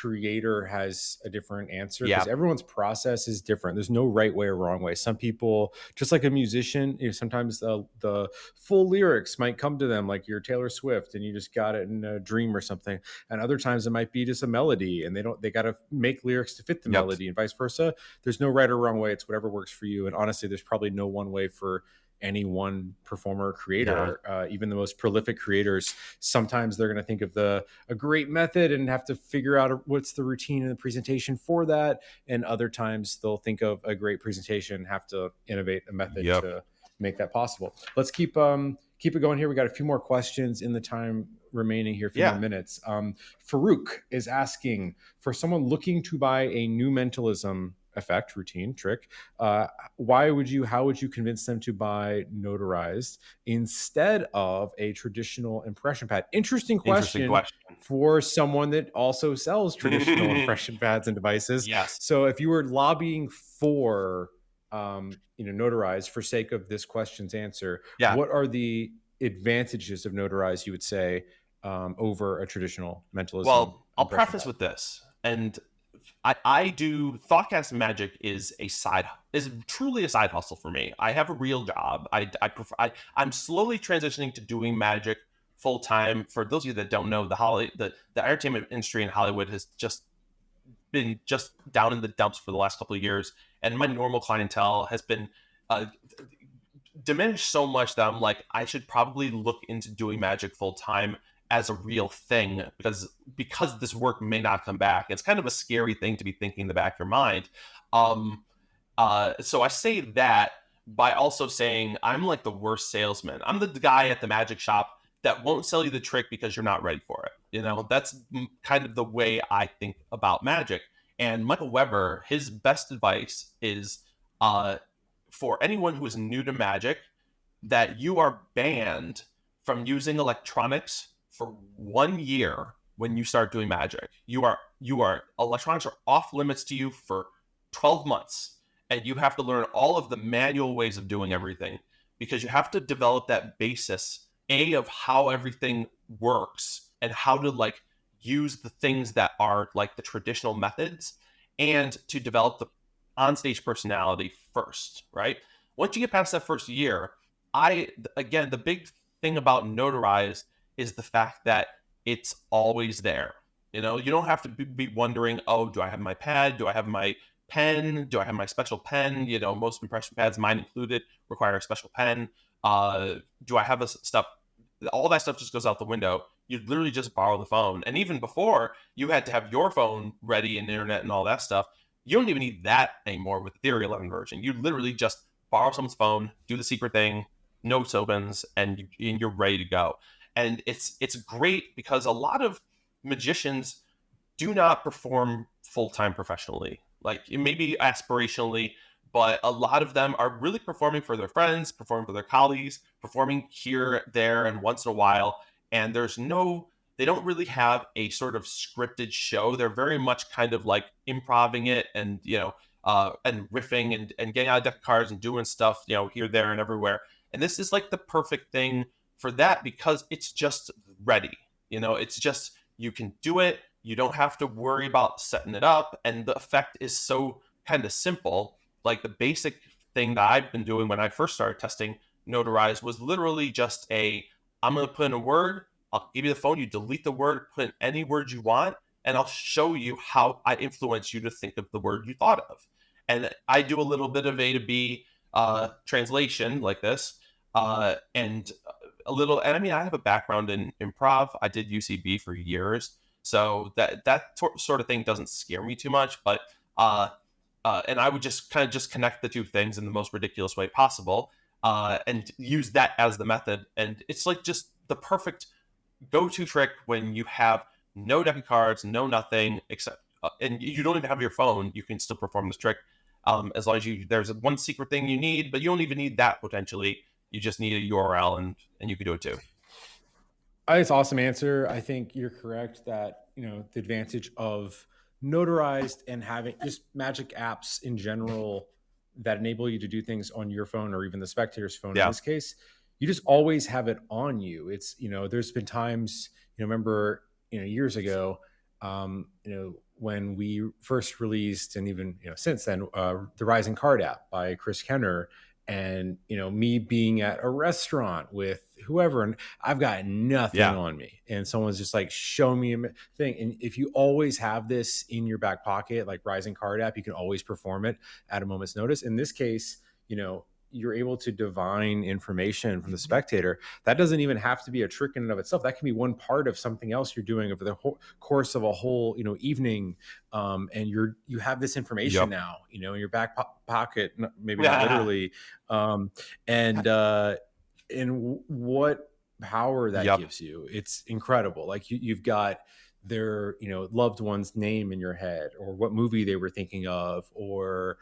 creator has a different answer Yeah. because everyone's process is different. There's no right way or wrong way. Some people, just like a musician, sometimes the full lyrics might come to them like you're Taylor Swift, and you just got it in a dream or something, and other times it might be just a melody, and they got to make lyrics to fit the melody, and vice versa. There's no right or wrong way. It's whatever works for you, and honestly, there's probably no one way for any one performer or creator. Even the most prolific creators, sometimes they're going to think of a great method and have to figure out what's the routine and the presentation for that, and other times they'll think of a great presentation and have to innovate a method to make that possible. Let's keep it going here. We got a few more questions in the time remaining here, a few more minutes. Farouk is asking, for someone looking to buy a new mentalism effect, routine, trick, how would you convince them to buy Notarized instead of a traditional impression pad? Interesting question for someone that also sells traditional impression pads and devices. Yes. So if you were lobbying for Notarized for sake of this question's answer, what are the advantages of Notarized, you would say, over a traditional mentalism? Well, I'll preface with this, and I do Thoughtcast Magic is truly a side hustle for me. I have a real job. I'm slowly transitioning to doing magic full time. For those of you that don't know, the entertainment industry in Hollywood has just been down in the dumps for the last couple of years, and my normal clientele has been diminished so much that I'm like, I should probably look into doing magic full time as a real thing, because this work may not come back. It's kind of a scary thing to be thinking in the back of your mind. So I say that by also saying I'm like the worst salesman. I'm the guy at the magic shop that won't sell you the trick because you're not ready for it. That's kind of the way I think about magic. And Michael Weber, his best advice is for anyone who is new to magic, that you are banned from using electronics for 1 year when you start doing magic. Electronics are off limits to you for 12 months, and you have to learn all of the manual ways of doing everything, because you have to develop that basis of how everything works and how to use the things that are like the traditional methods, and to develop the onstage personality first, right? Once you get past that first year, the big thing about Notarized is the fact that it's always there. You don't have to be wondering, oh, do I have my pad? Do I have my pen? Do I have my special pen? Most impression pads, mine included, require a special pen. Do I have stuff? All that stuff just goes out the window. You literally just borrow the phone. And even before, you had to have your phone ready and internet and all that stuff. You don't even need that anymore with the Theory 11 version. You literally just borrow someone's phone, do the secret thing, notes opens, and you're ready to go. And it's great because a lot of magicians do not perform full-time professionally. Maybe aspirationally, but a lot of them are really performing for their friends, performing for their colleagues, performing here, there, and once in a while. And they don't really have a sort of scripted show. They're very much kind of like improvising it and riffing and getting out of deck of cards and doing stuff, here, there, and everywhere. And this is like the perfect thing for that, because it's just ready. It's just, you can do it. You don't have to worry about setting it up. And the effect is so kind of simple. Like the basic thing that I've been doing when I first started testing Notarized was literally just I'm going to put in a word. I'll give you the phone. You delete the word, put in any word you want, and I'll show you how I influence you to think of the word you thought of. And I do a little bit of A to B translation like this, and a little. And I mean, I have a background in improv. I did UCB for years, so sort of thing doesn't scare me too much. But uh, and I would just kind of just connect the two things in the most ridiculous way possible, and use that as the method. And it's like just the perfect go-to trick when you have no deck of cards, no nothing except, and you don't even have your phone. You can still perform this trick, as long as there's one secret thing you need, but you don't even need that potentially. You just need a URL, and you can do it too. It's an awesome answer. I think you're correct that, the advantage of notarized and having just magic apps in general that enable you to do things on your phone or even the spectator's phone in Yeah, this case, you just always have it on you. It's, there's been times, remember, years ago, when we first released and even, since then, the Rising Card app by Chris Kenner, and, me being at a restaurant with whoever, and I've got nothing yeah, on me, and someone's just like, show me a thing. And if you always have this in your back pocket, like Rising Card app, you can always perform it at a moment's notice. In this case, you're able to divine information from the spectator. That doesn't even have to be a trick in and of itself. That can be one part of something else you're doing over the whole course of a whole, evening. And you have this information yep, now, in your back pocket, maybe not yeah, literally. And what power that yep, gives you, it's incredible. Like you've got their loved one's name in your head, or what movie they were thinking of, or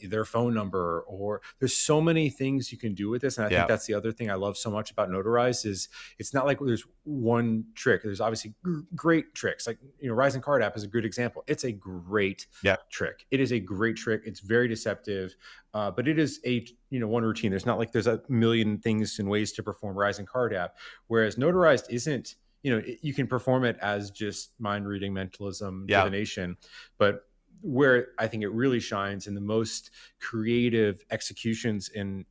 their phone number, or there's so many things you can do with this. And I think yeah, that's the other thing I love so much about Notarized is it's not like there's one trick. There's obviously great tricks, like Rising Card app is a good example. It's a great yeah, trick. It is a great trick. It's very deceptive, but it is a one routine. There's not like there's a million things and ways to perform Rising Card app, whereas Notarized isn't. You can perform it as just mind reading, mentalism, yeah, divination, but where I think it really shines in the most creative executions and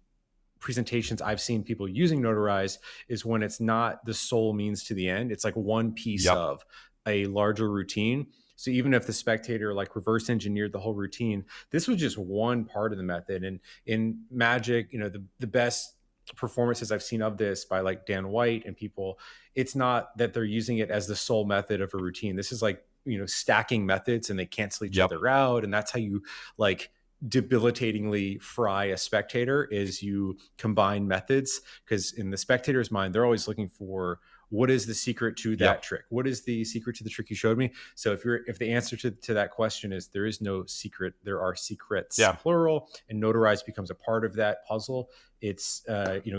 presentations I've seen people using Notarized is when it's not the sole means to the end. It's like one piece yep, of a larger routine. So even if the spectator like reverse engineered the whole routine, this was just one part of the method. And in Magic, the best performances I've seen of this by like Dan White and people, it's not that they're using it as the sole method of a routine. This is like, stacking methods and they cancel each yep, other out. And that's how you like debilitatingly fry a spectator, is you combine methods, because in the spectator's mind they're always looking for what is the secret to that yep, trick, what is the secret to the trick you showed me. So if the answer to that question is there is no secret, there are secrets yeah, plural, and Notarized becomes a part of that puzzle, it's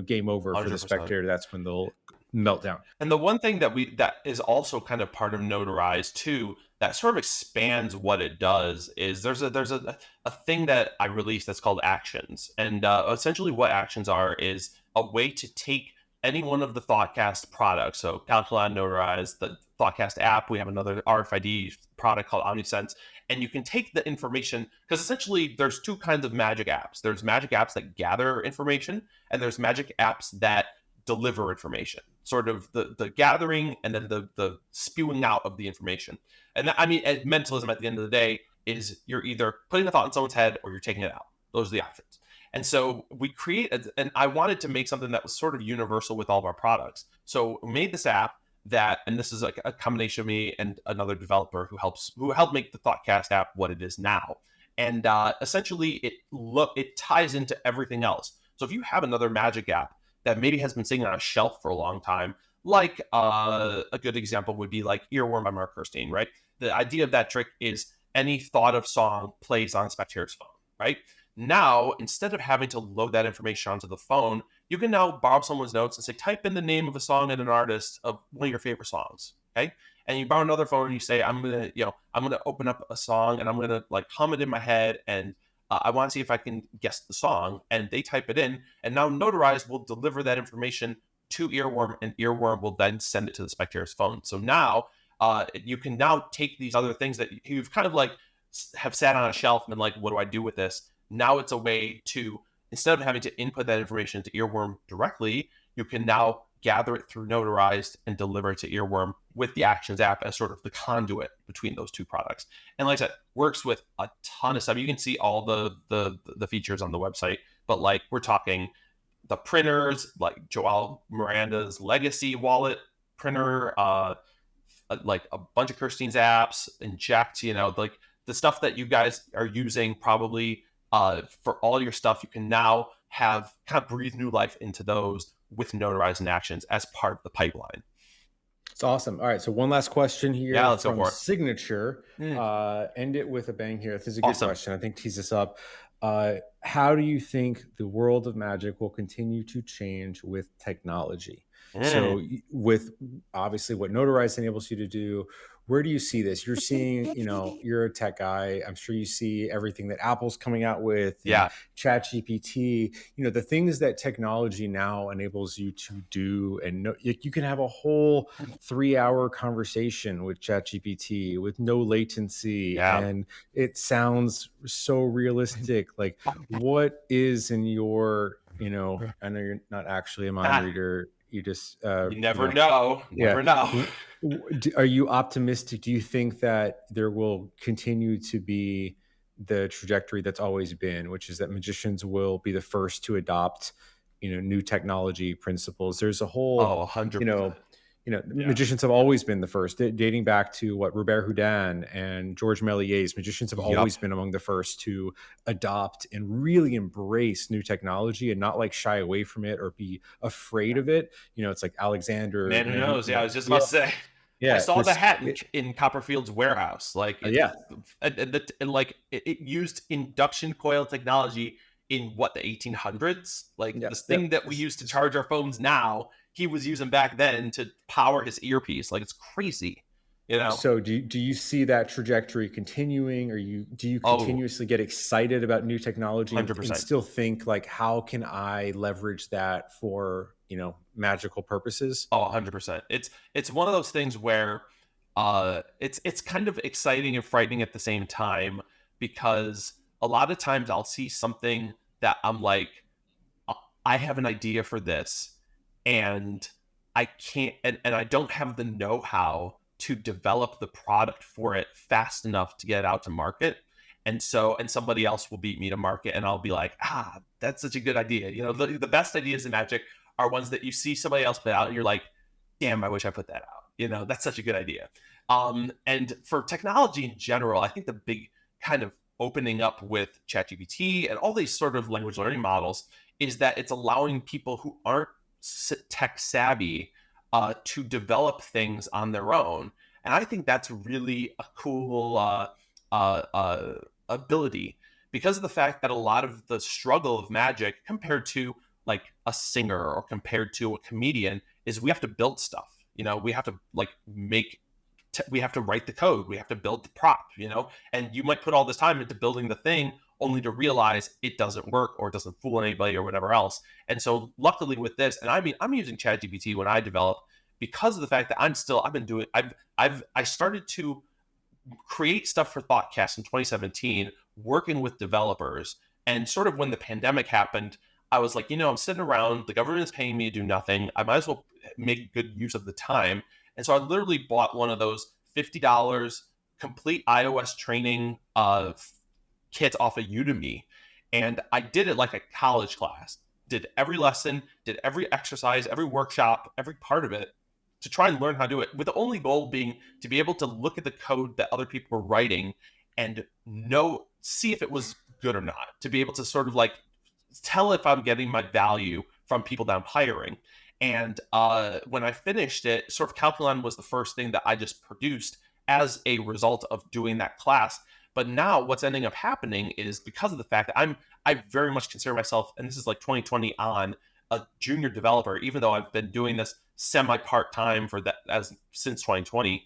game over for the 100%. spectator. That's when they'll melt down. And the one thing that is also kind of part of Notarized too, that sort of expands what it does, is there's a thing that I released that's called actions, and essentially what actions are is a way to take any one of the Thoughtcast products. So Calculon, Notarized, the Thoughtcast app. We have another RFID product called OmniSense, and you can take the information, because essentially there's two kinds of magic apps. There's magic apps that gather information, and there's magic apps that deliver information, sort of the gathering and then the spewing out of the information. And I mean, mentalism at the end of the day is you're either putting a thought in someone's head or you're taking it out. Those are the options. And so and I wanted to make something that was sort of universal with all of our products. So we made this app that, and this is like a combination of me and another developer who helped make the Thoughtcast app what it is now. And essentially, it ties into everything else. So if you have another magic app that maybe has been sitting on a shelf for a long time, like a good example would be like Earworm by Mark Kirstein, right? The idea of that trick is any thought of song plays on a spectator's phone, right? Now, instead of having to load that information onto the phone, you can now borrow someone's notes and say, type in the name of a song and an artist of one of your favorite songs, okay? And you borrow another phone and you say, I'm gonna open up a song and I'm gonna like hum it in my head, and I want to see if I can guess the song. And they type it in, and now Notarized will deliver that information to Earworm, and Earworm will then send it to the spectator's phone. So now you can now take these other things that you've kind of like have sat on a shelf and been like, what do I do with this? Now it's a way to, instead of having to input that information to Earworm directly, you can now gather it through Notarized and deliver it to Earworm with the Actions app as sort of the conduit between those two products. And like I said, works with a ton of stuff. You can see all the features on the website, but like we're talking the printers, like Joel Miranda's legacy wallet printer, like a bunch of Kirstein's apps, inject, like the stuff that you guys are using probably for all your stuff, you can now have kind of breathe new life into those with Notarized and Actions as part of the pipeline. It's awesome. All right, so one last question Yeah, here let's go from for it. Signature. End it with a bang here. This is a good Awesome. question. I think tease this up. How do you think the world of magic will continue to change with technology? So with obviously what Notarized enables you to do, where do you see this? You're seeing, you're a tech guy. I'm sure you see everything that Apple's coming out with and Yeah. ChatGPT, the things that technology now enables you to do. And you can have a whole 3-hour conversation with ChatGPT with no latency. Yeah. And it sounds so realistic. Like, what is in your, I know you're not actually a mind reader. You just, you never know. Never know. Are you optimistic? Do you think that there will continue to be the trajectory that's always been, which is that magicians will be the first to adopt, new technology principles? There's a whole, 100%. magicians have always been the first, dating back to what Robert Houdin and George Méliès. Magicians have always been among the first to adopt and really embrace new technology and not like shy away from it or be afraid of it. It's like Alexander. Man who knows? I was just about to say. Yeah, I saw the hat in Copperfield's warehouse. Like, it used induction coil technology in the 1800s. Like this thing that we use to charge our phones now, he was using back then to power his earpiece. Like, it's crazy, So do you see that trajectory continuing, or do you continuously get excited about new technology and still think like, how can I leverage that for, magical purposes? 100%. It's one of those things where it's kind of exciting and frightening at the same time, because a lot of times I'll see something that I'm like, I have an idea for this and I can't, and I don't have the know-how to develop the product for it fast enough to get it out to market. And somebody else will beat me to market, and I'll be like, that's such a good idea. The best ideas in magic are ones that you see somebody else put out and you're like, damn, I wish I put that out. That's such a good idea. And for technology in general, I think the big kind of opening up with ChatGPT and all these sort of language learning models is that it's allowing people who aren't tech savvy to develop things on their own. And I think that's really a cool ability, because of the fact that a lot of the struggle of magic compared to like a singer or compared to a comedian is we have to build stuff. We have to we have to write the code, we have to build the prop, and you might put all this time into building the thing only to realize it doesn't work or it doesn't fool anybody or whatever else. And so luckily with this, and I'm using ChatGPT when I develop, because of the fact that I started to create stuff for ThoughtCast in 2017, working with developers. And sort of when the pandemic happened, I was like, I'm sitting around, the government is paying me to do nothing. I might as well make good use of the time. And so I literally bought one of those $50 complete iOS training kit off of Udemy. And I did it like a college class, did every lesson, did every exercise, every workshop, every part of it to try and learn how to do it, with the only goal being to be able to look at the code that other people were writing and see if it was good or not, to be able to sort of like tell if I'm getting my value from people that I'm hiring. And when I finished it, sort of Calculon was the first thing that I just produced as a result of doing that class. But now what's ending up happening is, because of the fact that I very much consider myself, and this is like 2020 on, a junior developer, even though I've been doing this semi part-time for that since 2020.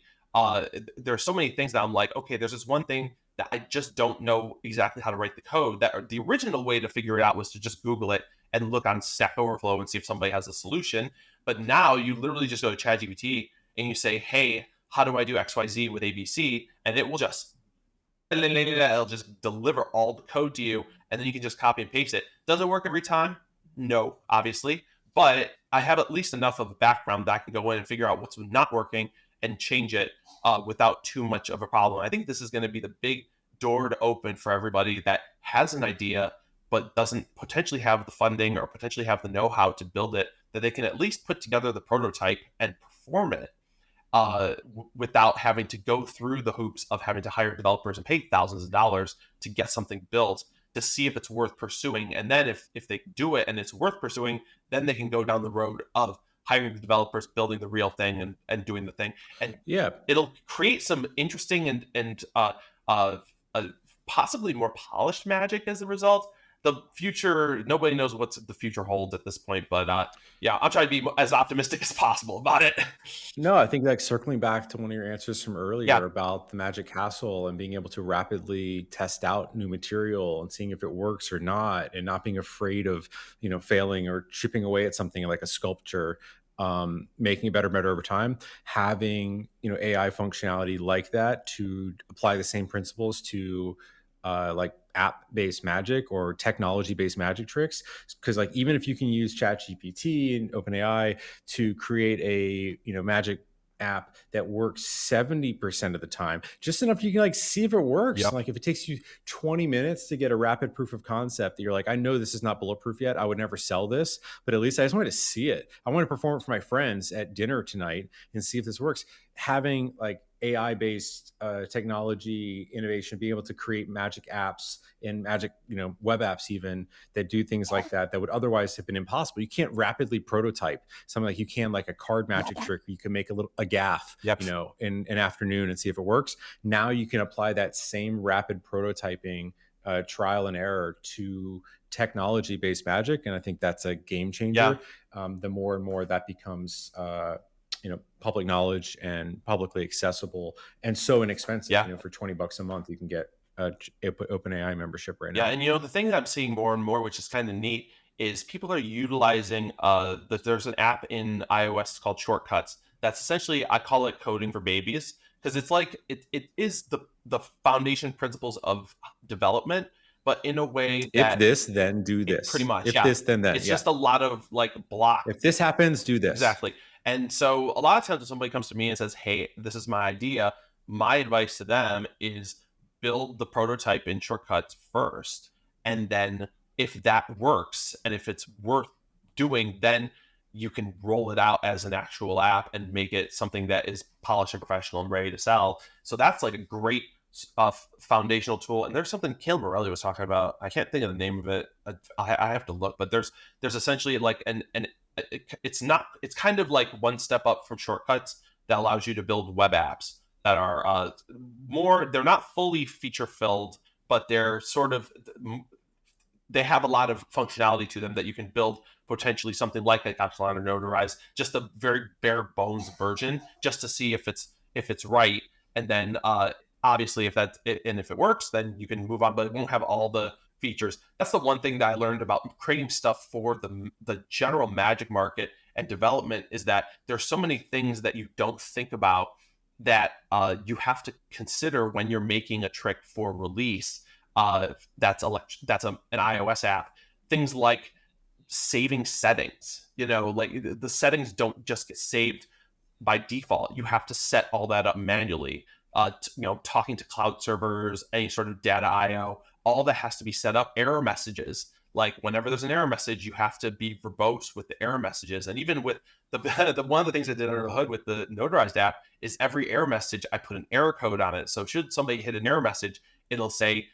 There are so many things that I'm like, okay, there's this one thing that I just don't know exactly how to write the code. That the original way to figure it out was to just Google it and look on Stack Overflow and see if somebody has a solution. But now you literally just go to ChatGPT and you say, hey, how do I do XYZ with ABC? And it'll just deliver all the code to you, and then you can just copy and paste it. Does it work every time? No, obviously. But I have at least enough of a background that I can go in and figure out what's not working and change it without too much of a problem. I think this is going to be the big door to open for everybody that has an idea but doesn't potentially have the funding or potentially have the know-how to build it, that they can at least put together the prototype and perform it without having to go through the hoops of having to hire developers and pay thousands of dollars to get something built, to see if it's worth pursuing. And then if they do it and it's worth pursuing, then they can go down the road of hiring the developers, building the real thing, and doing the thing. And Yeah. it'll create some interesting uh, uh, possibly more polished magic as a result. The future, nobody knows what the future holds at this point, but yeah, I'll try to be as optimistic as possible about it. No, I think like circling back to one of your answers from Yeah, earlier about the magic castle and being able to rapidly test out new material and seeing if it works or not, and not being afraid of, failing or chipping away at something like a sculpture, making it better and better over time. Having, AI functionality like that to apply the same principles to like app-based magic or technology-based magic tricks. Because like even if you can use ChatGPT and OpenAI to create a magic app that works 70% of the time, just enough you can like see if it works. yep, Like if it takes you 20 minutes to get a rapid proof of concept that you're like, I know this is not bulletproof yet, I would never sell this, but at least I just wanted to see it. I want to perform it for my friends at dinner tonight and see if this works. Having like AI based technology innovation, being able to create magic apps and magic, web apps even, that do things like that would otherwise have been impossible. You can't rapidly prototype something like you can like a card magic trick where you can make a gaff, yep, in an afternoon and see if it works. Now you can apply that same rapid prototyping, trial and error to technology based magic. And I think that's a game yeah, changer. The more and more that becomes, public knowledge and publicly accessible and so inexpensive. yeah. For $20 a month, you can get a open AI membership right Yeah, now. and the thing that I'm seeing more and more, which is kind of neat, is people are utilizing that there's an app in iOS called Shortcuts. That's essentially, I call it coding for babies, because it's like it is the foundation principles of development, but in a way If that this, then do it pretty this. much, If yeah. this, then that. It's Yeah. just a lot of like block. If this happens, do this. Exactly. And so a lot of times when somebody comes to me and says, "Hey, this is my idea," my advice to them is build the prototype in Shortcuts first. And then if that works and if it's worth doing, then you can roll it out as an actual app and make it something that is polished and professional and ready to sell. So that's like a great foundational tool. And there's something Kim Morelli was talking about. I can't think of the name of it. I have to look, but there's essentially like an it's not, it's kind of like one step up from Shortcuts that allows you to build web apps that are more, they're not fully feature filled, but they're sort of, they have a lot of functionality to them that you can build potentially something like a Epsilon or Notarized, just a very bare bones version, just to see if it's right. And then obviously if if it works, then you can move on, but it won't have all the features. That's the one thing that I learned about creating stuff for the general magic market and development, is that there's so many things that you don't think about that you have to consider when you're making a trick for release. That's an iOS app. Things like saving settings. Like the settings don't just get saved by default. You have to set all that up manually. Talking to cloud servers, any sort of data IO, all that has to be set up. Error messages, like whenever there's an error message, you have to be verbose with the error messages. And even with the one of the things I did under the hood with the Notarized app is every error message, I put an error code on it. So should somebody hit an error message, it'll say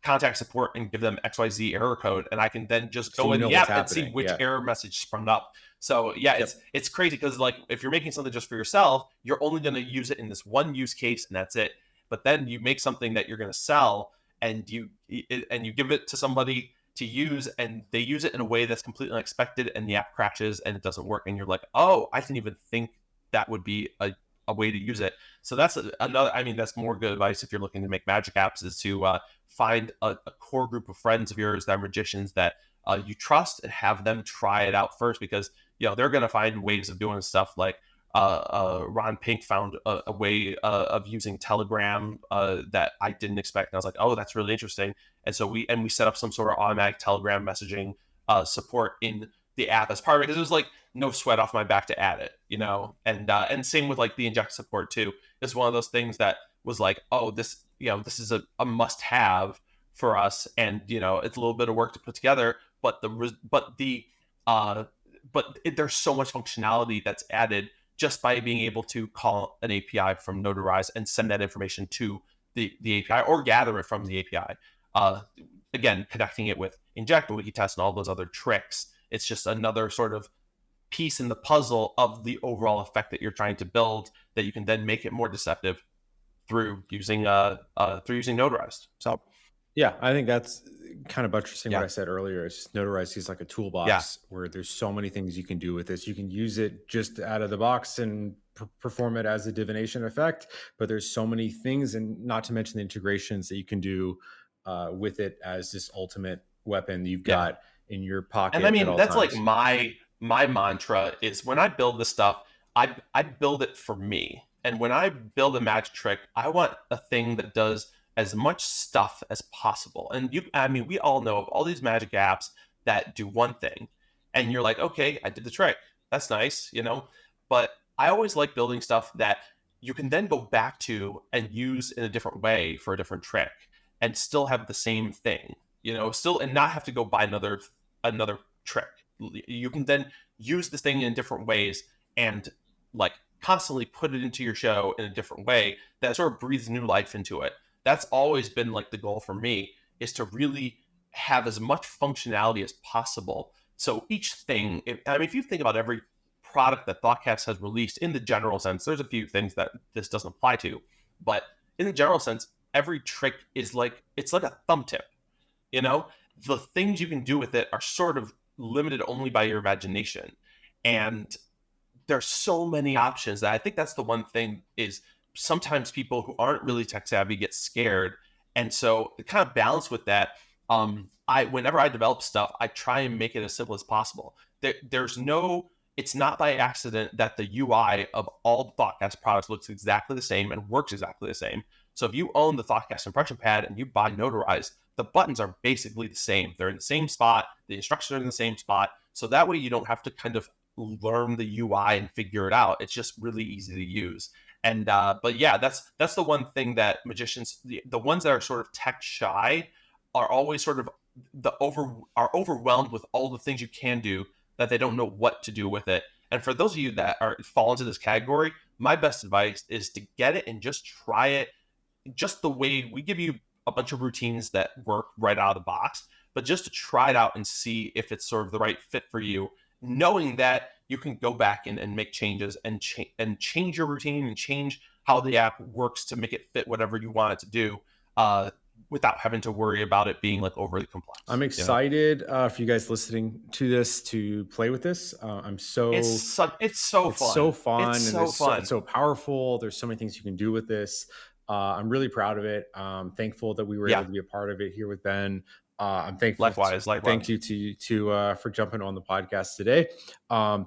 contact support and give them XYZ error code. And I can then just So go you in know the what's app and see happening. which Yeah. error message sprung up. So yeah, Yep. it's crazy, because like if you're making something just for yourself, you're only going to use it in this one use case and that's it. But then you make something that you're going to sell, and you give it to somebody to use, and they use it in a way that's completely unexpected, and the app crashes and it doesn't work, and you're like, oh, I didn't even think that would be a way to use it. So that's another, I mean, that's more good advice if you're looking to make magic apps, is to find a core group of friends of yours that are magicians that you trust, and have them try it out first, because they're going to find ways of doing stuff. Like Ron Pink found a way of using Telegram that I didn't expect, and I was like, oh, that's really interesting. And so we set up some sort of automatic Telegram messaging support in the app as part of it, because it was like no sweat off my back to add it, and same with like the inject support too. It's one of those things that was like, oh, this is a must have for us, and it's a little bit of work to put together, but uh there's so much functionality that's added just by being able to call an API from Notarized and send that information to the API, or gather it from the API. Again, connecting it with inject, wikitest, and all those other tricks. It's just another sort of piece in the puzzle of the overall effect that you're trying to build, that you can then make it more deceptive through using Notarized. So Yeah, I think that's kind of buttressing what yeah, I said earlier. It's just Notarized is like a yeah, toolbox where there's so many things you can do with this. You can use it just out of the box and perform it as a divination effect, but there's so many things, and not to mention the integrations that you can do with it as this ultimate weapon you've yeah. got in your And I pocket at mean, all that's like times. my mantra is, when I build this stuff, I build it for me. And when I build a magic trick, I want a thing that does as much stuff as possible. And I mean, we all know of all these magic apps that do one thing, and you're like, okay, I did the trick. That's nice. But I always like building stuff that you can then go back to and use in a different way for a different trick, and still have the same thing. Still, and not have to go buy another trick. You can then use this thing in different ways, and like constantly put it into your show in a different way that sort of breathes new life into it. That's always been like the goal for me, is to really have as much functionality as possible. So each thing, if you think about every product that Thoughtcast has released in the general sense, there's a few things that this doesn't apply to, but in the general sense, every trick is like, it's like a thumb tip. you know the things you can do with it are sort of limited only by your imagination, and there's so many options that I think that's the one thing is, sometimes people who aren't really tech savvy get scared. And so the kind of balance with that, I whenever I develop stuff, I try and make it as simple as possible. There's no It's not by accident that the UI of all the Thoughtcast products looks exactly the same and works exactly the same. So if you own the Thoughtcast impression pad and you buy Notarized, the buttons are basically the same. They're in the same spot. The instructions are in the same spot. So that way you don't have to kind of learn the UI and figure it out. It's just really easy to use. And but yeah, that's the one thing that magicians, the ones that are sort of tech shy, are always sort of are overwhelmed with all the things you can do, that they don't know what to do with it. And for those of you that fall into this category, my best advice is to get it and just try it, just the way we give you a bunch of routines that work right out of the box, but just to try it out and see if it's sort of the right fit for you, knowing that you can go back and make changes and change your routine and change how the app works to make it fit whatever you want it to do, uh, without having to worry about it being like overly I'm complex. excited for you guys listening to this to play with this. It's so It's so fun. It's fun, and so it's fun. so powerful. There's so many things you can do with this. I'm really proud of it. Thankful that we were able Yeah. to be a part of it here with Ben. I'm thankful. Likewise, Thank likewise. you to for jumping on the podcast today.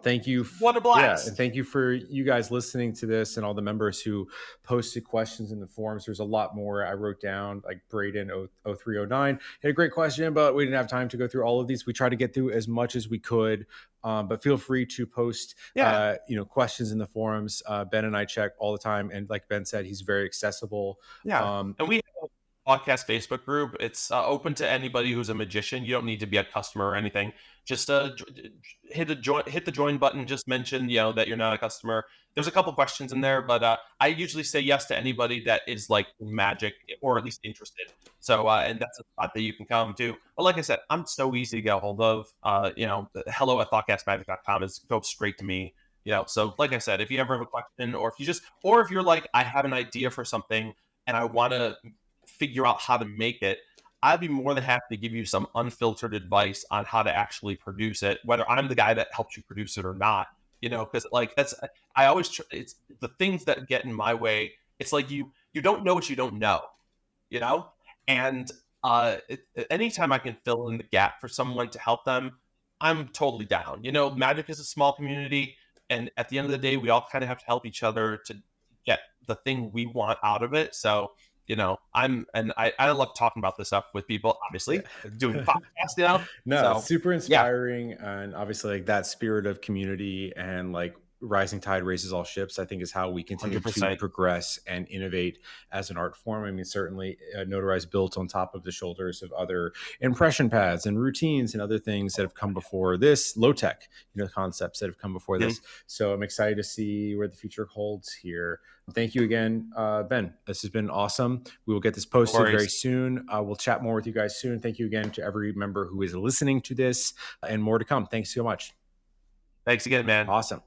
Thank you. What a Yeah, and blast. thank you for you guys listening to this, and all the members who posted questions in the forums. There's a lot more I wrote down, like Braden 0309 had a great question, but we didn't have time to go through all of these. We tried to get through as much as we could, but feel free to post Yeah. questions in the forums. Ben and I check all the time, and like Ben said, he's very accessible. Yeah. Um, And we have a podcast Facebook group. It's open to anybody who's a magician. You don't need to be a customer or anything. Just hit the join button. Just mention, that you're not a customer. There's a couple questions in there, but I usually say yes to anybody that is like magic, or at least interested. So, and that's a spot that you can come to. But like I said, I'm so easy to get a hold of. Hello@thoughtcastmagic.com is go straight to me. So like I said, if you ever have a question, or if you're like, I have an idea for something and I want to figure out how to make it, I'd be more than happy to give you some unfiltered advice on how to actually produce it, whether I'm the guy that helps you produce it or not. Because like I always it's the things that get in my way. It's like you don't know what you don't know, you know, and anytime I can fill in the gap for someone to help them, I'm totally down. Magic is a small community, and at the end of the day, we all kind of have to help each other to get the thing we want out of it. So I love talking about this stuff with people, Yeah. obviously doing the podcast, you know? No, it's So super yeah, inspiring, and obviously, like, that spirit of community and, like, rising tide raises all ships, I think, is how we continue to 100%. progress and innovate as an art form. I mean, certainly, Notarized built on top of the shoulders of other impression pads and routines and other things that have come before this, low tech, concepts that have come before Mhm. this. So I'm excited to see where the future holds here. Thank you again, Ben. This has been awesome. We will get this No posted very worries. soon. We'll chat more with you guys soon. Thank you again to every member who is listening to this, and more to come. Thanks so much. Thanks again, man. Awesome.